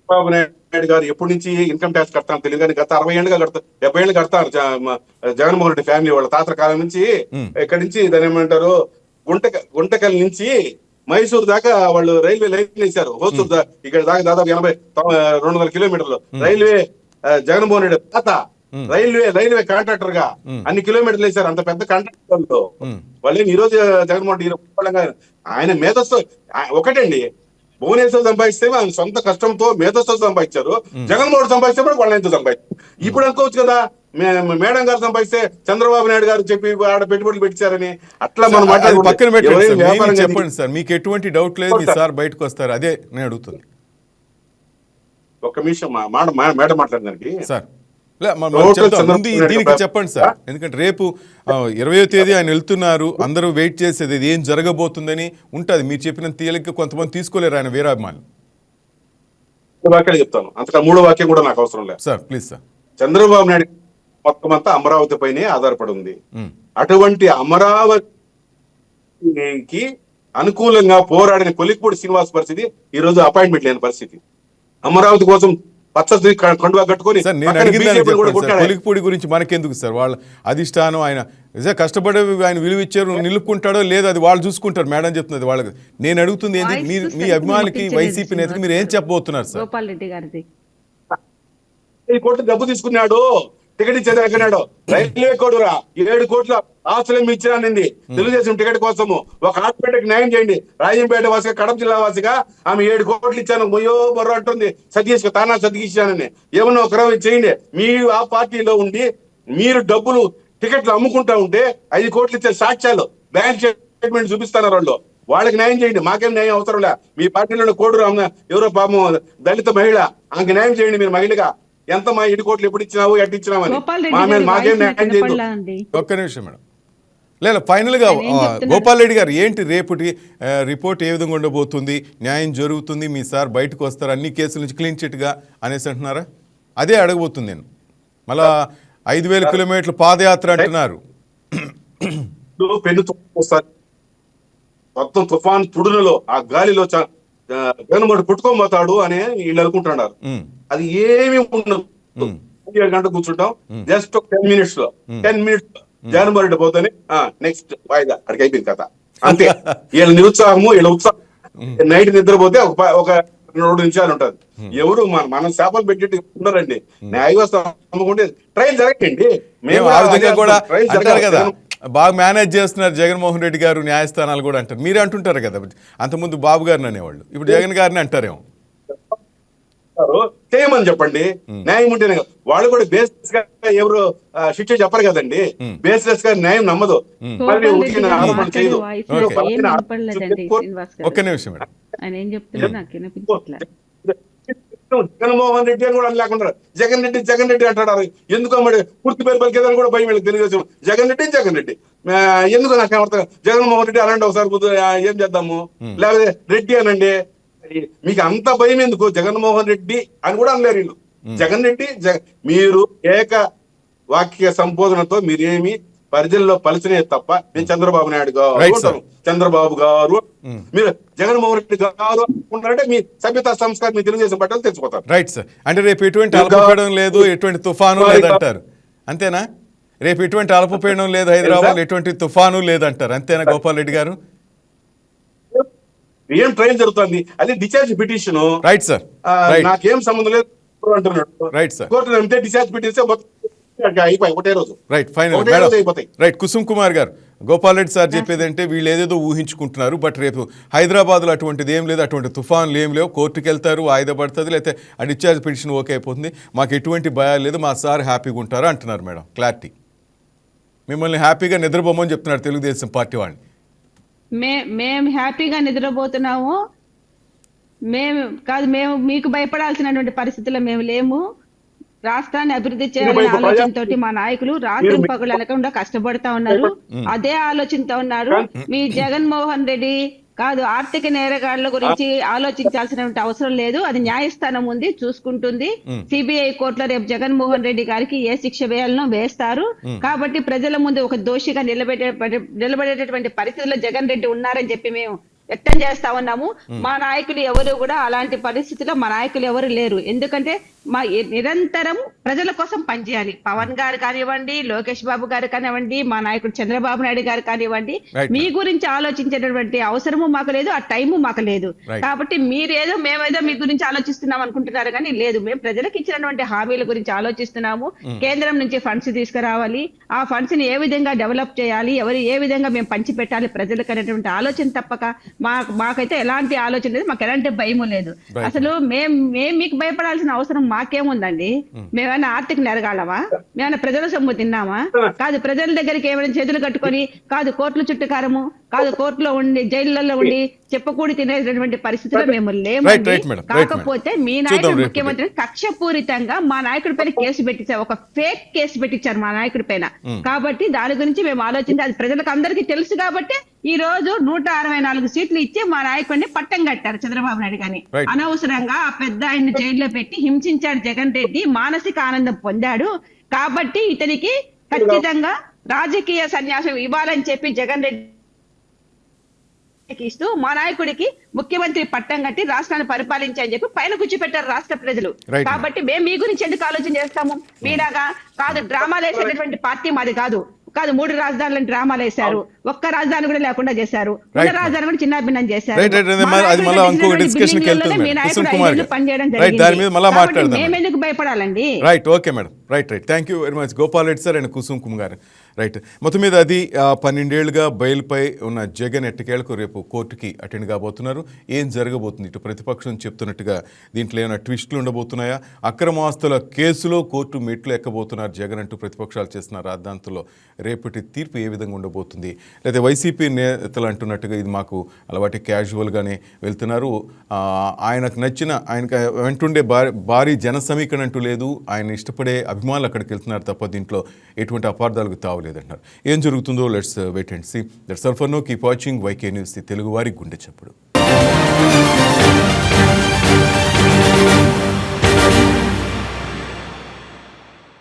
చంద్రబాబు నాయుడు గారు ఎప్పటి నుంచి ఇన్కమ్ ట్యాక్స్ కడతాను తెలియదు కానీ గత 60 ఏళ్ళుగా కడతారు, 70 ఏళ్ళు కడతారు. జగన్మోహన్ రెడ్డి ఫ్యామిలీ వాళ్ళ తాతల కాలం నుంచి ఇక్కడి నుంచి దాని ఏమంటారు గుంటకల్ నుంచి మైసూరు దాకా వాళ్ళు రైల్వే లైన్ వేశారు. హోసూరు ఇక్కడ దాకా దాదాపు 200 కిలోమీటర్లు రైల్వే. జగన్మోహన్ రెడ్డి తాత రైల్వే కాంట్రాక్టర్ గా అన్ని కిలోమీటర్లు వేశారు. అంత పెద్ద కాంట్రాక్టర్లతో వాళ్ళు ఈ రోజు జగన్మోహన్ రెడ్డి ఆయన మేధస్సు ఒకటండి. భువనేశ్వర్ సంపాదిస్తే ఆయన సొంత కష్టంతో మేధస్సు సంపాదించారు. జగన్మోహన్ సంపాదిస్తే కూడా వాళ్ళని ఎంతో సంపాదించారు. ఇప్పుడు అనుకోవచ్చు కదా మేడం గారు సంపాదిస్తే చంద్రబాబు నాయుడు గారు చెప్పి ఆడ పెట్టుబడులు పెట్టారని. అట్లా మనం పక్కన చెప్పండి సార్, మీకు ఎటువంటి డౌట్ లేదు, సార్ బయటకు వస్తారు, అదే నేను అడుగుతుంది. ఒక్క నిమిషం మేడం మాట్లాడడానికి సార్ దీనికి చెప్పండి సార్. ఎందుకంటే రేపు 20వ తేదీ ఆయన వెళ్తున్నారు, అందరూ వెయిట్ చేసేది ఏం జరగబోతుందని ఉంటది. మీరు చెప్పిన తేలిక కొంతమంది తీసుకోలేరు ఆయన వీరాభిమానులు. వాక్యాలు చెప్తాను, అంతగా 3వ వాక్యం కూడా నాకు అవసరం లేదు sir. Please sir. Chandrababu Naidu మొత్తం అంతా అమరావతి పైనే ఆధారపడి ఉంది. అటువంటి అమరావతికి అనుకూలంగా పోరాడిన కొలిక్పూడి శ్రీనివాస్ పరిస్థితి ఈ రోజు అపాయింట్మెంట్ లేని పరిస్థితి. అమరావతి కోసం పచ్చ కండువా కట్టుకొని కొలిక్పూడి గురించి మనకెందుకు సార్? వాళ్ళ అధిష్టానం ఆయన నిజంగా కష్టపడే ఆయన విలువ ఇచ్చారు, నిలుపుకుంటాడో లేదో అది వాళ్ళు చూసుకుంటారు. మేడం చెప్తున్నది వాళ్ళకి. నేను అడుగుతుంది ఏంటి, మీ అభిమానులకి వైసీపీ నేతకి మీరు ఏం చెప్పబోతున్నారు సార్? గోపాల్ రెడ్డి గారిది 7 కోట్లు డబ్బు తీసుకున్నాడు, టికెట్ ఇచ్చేది ఎక్కడాడు. రైల్వే కోడురా 7 కోట్ల ఆస్తులం ఇచ్చినానండి తెలుగుదేశం టికెట్ కోసము. ఒక ఆడపేటకి న్యాయం చేయండి. రాజంపేట వాసిగా, కడప జిల్లా వాసిగా ఆమె 7 కోట్లు ఇచ్చాను, మొయ్యో బొర్ర అంటుంది. సతీష్ తానా సతీష్ ఇచ్చానని ఏమన్నా ఒక చేయండి. మీరు ఆ పార్టీలో ఉండి మీరు డబ్బులు టికెట్లు అమ్ముకుంటా ఉంటే 5 కోట్లు ఇచ్చే సాక్ష్యాలు బ్యాంక్ స్టేట్మెంట్ చూపిస్తున్నారు వాళ్ళు. వాళ్ళకి న్యాయం చేయండి, మాకేం న్యాయం అవసరం లే. మీ పార్టీలో కోడూరు ఎవరో పాపం దళిత మహిళ, ఆమెకి న్యాయం చేయండి మీరు మహిళగా. ఎంత మా 7 కోట్లు ఎప్పుడు ఇచ్చినావు, ఎట్టు ఇచ్చినావు అని మాకేం న్యాయం చేయదు. ఒక్క నిమిషం మేడం. లేదు ఫైనల్గా గోపాల్ రెడ్డి గారు ఏంటి రేపటి రిపోర్ట్ ఏ విధంగా ఉండబోతుంది? న్యాయం జరుగుతుంది, మీ సార్ బయటకు వస్తారు అన్ని కేసుల నుంచి క్లీన్ చిట్గా అనేసి అంటున్నారా? అదే అడగబోతుంది నేను. మళ్ళా 5,000 కిలోమీటర్లు పాదయాత్ర అంటున్నారు. పెన్ను వస్తారు మొత్తం తుఫాన్ తుడులలో ఆ గాలిలో జగన్మోహన్ పుట్టుకోబోతాడు అని వీళ్ళు అనుకుంటున్నారు. అది ఏమి ఉండదు. 7 గంటలు కూర్చుంటాం, జస్ట్ 10 మినిట్స్ లో 10 మినిట్స్ జగన్మోహన్ రెడ్డి పోతేనే నెక్స్ట్ వాయిదా అక్కడికి అయిపోయింది కథ. అంతే. వీళ్ళ నిరుత్సాహము, వీళ్ళ ఉత్సాహం. నైట్ నిద్రపోతే ఒక 2 నిమిషాలు ఉంటది. ఎవరు మనం చేపలు పెట్టి ఉన్నారండి. న్యాయ వ్యవస్థ నమ్ముకుంటే ట్రైల్ జరగండి. మేము ఆ విధంగా కూడా అంటారు కదా, బాగా మేనేజ్ చేస్తున్నారు జగన్మోహన్ రెడ్డి గారు, న్యాయస్థానాలు కూడా అంటారు. మీరే అంటుంటారు కదా, అంతకుముందు బాబు గారిని అనేవాళ్ళు, ఇప్పుడు జగన్ గారిని అంటారేమో. చేయమని చెప్పండి, న్యాయం ఉంటేనే. వాళ్ళు కూడా బేసిస్ గా ఎవరు శిక్ష చెప్పరు కదండి. బేసిస్ గా న్యాయం నమ్మదు, మరి ఆరోపణ చేయదు. ఒక్క నిమిషం మేడం. జగన్మోహన్ రెడ్డి అని కూడా లేకుండా జగన్ రెడ్డి అంటాడు. ఎందుకో మరి పూర్తి పేరు పలికేదని కూడా భయం వీళ్ళకి తెలుగు. జగన్ రెడ్డి ఎందుకు నాకు ఏమర్థం? జగన్మోహన్ రెడ్డి అనండి ఒకసారి, ఏం చేద్దాము? లేకపోతే రెడ్డి అనండి. మీకు అంత భయం ఎందుకు? జగన్మోహన్ రెడ్డి అని కూడా అనలేరు వీళ్ళు. జగన్ రెడ్డి మీరు ఏక వాక్య సంబోధనతో మీరేమి ప్రజల్లో పలిచినే తప్ప, నేను చంద్రబాబు నాయుడు గారు, చంద్రబాబు గారు, మీరు జగన్మోహన్ రెడ్డి గారు అనుకుంటారంటే మీ సభ్యతా సంస్కారం మీ తెలుగుదేశం పట్టాలు తెచ్చిపోతారు. Right sir. అంటే రేపు ఎటువంటి అల్పపీడనం లేదు, ఎటువంటి తుఫాను లేదంటారు, అంతేనా? రేపు ఎటువంటి అల్పపీడనం లేదు, హైదరాబాద్ ఎటువంటి తుఫాను లేదంటారు, అంతేనా గోపాల్ రెడ్డి గారు? ఏం ట్రైన్ జరుగుతుంది, అది డిశ్చార్జ్ పిటిషన్. Right sir. నాకేం సంబంధం లేదు అంటున్నాడు. Right sir. కోర్టు నమ్మితే డిశ్చార్జ్ పిటిషన్ అయిపోయి ఒకటే రోజు. Right, final. Right, Kusum Kumar గారు, గోపాల్ రెడ్డి సార్ చెప్పేది అంటే వీళ్ళు ఏదేదో ఊహించుకుంటున్నారు, బట్ రేపు హైదరాబాద్లో అటువంటిది ఏం లేదు, అటువంటి తుఫాన్లు ఏం లేవు. కోర్టుకు వెళ్తారు, వాయిదా పడుతుంది, లేకపోతే ఆ డిశ్చార్జ్ పిటిషన్ ఓకే అయిపోతుంది, మాకు ఎటువంటి భయాలు లేదు, మా సార్ హ్యాపీగా ఉంటారు అంటున్నారు. మేడం క్లారిటీ, మిమ్మల్ని హ్యాపీగా నిద్రపోమని చెప్తున్నారు తెలుగుదేశం పార్టీ వాళ్ళని. మేము హ్యాపీగా నిద్రపోతున్నాము. మేము మీకు భయపడాల్సినటువంటి పరిస్థితుల్లో మేము లేము. రాష్ట్రాన్ని అభివృద్ధి చేయాలనే ఆలోచనతోటి మా నాయకులు రాత్రి పగలు అనకుండా కష్టపడతా ఉన్నారు. అదే ఆలోచనతో ఉన్నారు. మీ జగన్మోహన్ రెడ్డి ఆర్థిక నేరగాళ్ల గురించి ఆలోచించాల్సిన అవసరం లేదు. అది న్యాయస్థానం ఉంది, చూసుకుంటుంది. సిబిఐ కోర్టులో రేపు జగన్మోహన్ రెడ్డి గారికి ఏ శిక్ష వేయాలనో వేస్తారు. కాబట్టి ప్రజల ముందు ఒక దోషిగా నిలబడేటటువంటి పరిస్థితుల్లో జగన్ రెడ్డి ఉన్నారని చెప్పి మేము వ్యక్తం చేస్తా ఉన్నాము. మా నాయకులు ఎవరు కూడా అలాంటి పరిస్థితిలో మా నాయకులు ఎవరు లేరు. ఎందుకంటే మా నిరంతరం ప్రజల కోసం పనిచేయాలి. పవన్ గారు కానివ్వండి, లోకేష్ బాబు గారు కానివ్వండి, మా నాయకుడు చంద్రబాబు నాయుడు గారు కానివ్వండి, మీ గురించి ఆలోచించేటటువంటి అవసరము మాకు లేదు, ఆ టైము మాకు లేదు. కాబట్టి మీరేదో మేమేదో మీ గురించి ఆలోచిస్తున్నాం అనుకుంటున్నారు కానీ లేదు. మేము ప్రజలకు ఇచ్చినటువంటి హామీల గురించి ఆలోచిస్తున్నాము. కేంద్రం నుంచి ఫండ్స్ తీసుకురావాలి, ఆ ఫండ్స్ ని ఏ విధంగా డెవలప్ చేయాలి, ఏ విధంగా మేము పంచి పెట్టాలి ప్రజలకు అనేటువంటి ఆలోచన తప్పక మాకైతే ఎలాంటి ఆలోచన లేదు, మాకు ఎలాంటి భయము లేదు. అసలు మేము మీకు భయపడాల్సిన అవసరం మాకేముందండి? మేమైనా ఆర్థిక నెరగాలమా? మేమైనా ప్రజల సొమ్ము తిన్నామా? కాదు. ప్రజల దగ్గరికి ఏమైనా చేతులు కట్టుకొని కోర్టుల చుట్టుకారము, కోర్టులో ఉండి జైళ్లలో ఉండి చెప్పకూడి తినేటటువంటి పరిస్థితిలో మేము లేము. కాకపోతే మీ నాయకుడు ముఖ్యమంత్రి కక్షపూరితంగా మా నాయకుడి పైన కేసు పెట్టించారు, ఒక ఫేక్ కేసు పెట్టించారు మా నాయకుడి పైన. కాబట్టి దాని గురించి మేము ఆలోచించి అది ప్రజలకు అందరికీ తెలుసు కాబట్టి ఈ రోజు 164 సీట్లు ఇచ్చి మా నాయకుడిని పట్టం కట్టారు చంద్రబాబు నాయుడు గారిని. అనవసరంగా ఆ పెద్ద ఆయన్ని జైల్లో పెట్టి హింసించాడు జగన్ రెడ్డి, మానసిక ఆనందం పొందాడు. కాబట్టి ఇతనికి ఖచ్చితంగా రాజకీయ సన్యాసం ఇవ్వాలని చెప్పి జగన్ రెడ్డి ఇస్తూ మా నాయకుడికి ముఖ్యమంత్రి పట్టం కట్టి రాష్ట్రాన్ని పరిపాలించని చెప్పి పైన కూర్చోపెట్టారు రాష్ట్ర ప్రజలు. కాబట్టి మేము మీ గురించి ఎందుకు ఆలోచన చేస్తాము? మీలాగా డ్రామాలు వేసేటటువంటి పార్టీ మాది కాదు. 3 రాజధానులను డ్రామాలు వేశారు, ఒక్క రాజధాని కూడా లేకుండా చేశారు, ఉన్న రాజధాని కూడా చిన్నాభిన్నం చేశారు. పనిచేయడం జరిగింది. మేము ఎందుకు భయపడాలండి? Right, okay madam. Right thank you very much Gopal Reddy sir and Kusum Kumar garu. Right, మొత్తం మీద అది 12 ఏళ్లుగా బెయిల్పై ఉన్న జగన్ ఎట్టకేలకు రేపు కోర్టుకి అటెండ్ కాబోతున్నారు. ఏం జరగబోతుంది? ఇటు ప్రతిపక్షం చెప్తున్నట్టుగా దీంట్లో ఏమైనా ట్విస్టులు ఉండబోతున్నాయా? అక్రమాస్తుల కేసులో కోర్టు మెట్లు ఎక్కబోతున్నారు జగన్ అంటూ ప్రతిపక్షాలు చేస్తున్న రాద్ధాంతంలో రేపటి తీర్పు ఏ విధంగా ఉండబోతుంది? లేదా వైసీపీ నేతలు అంటున్నట్టుగా ఇది మాకు అలవాటి క్యాజువల్గానే వెళ్తున్నారు, ఆయనకు నచ్చిన ఆయనకు వెంటుండే భారీ జన సమీకరణ అంటూ లేదు, ఆయన ఇష్టపడే అభిమానులు అక్కడికి వెళ్తున్నారు తప్ప దీంట్లో ఎటువంటి అపార్థాలకు తావలేదంటున్నారు. ఏం జరుగుతుందో let's wait and see. That's all for now. Keep watching YK News, తెలుగువారి గుండె చప్పుడు.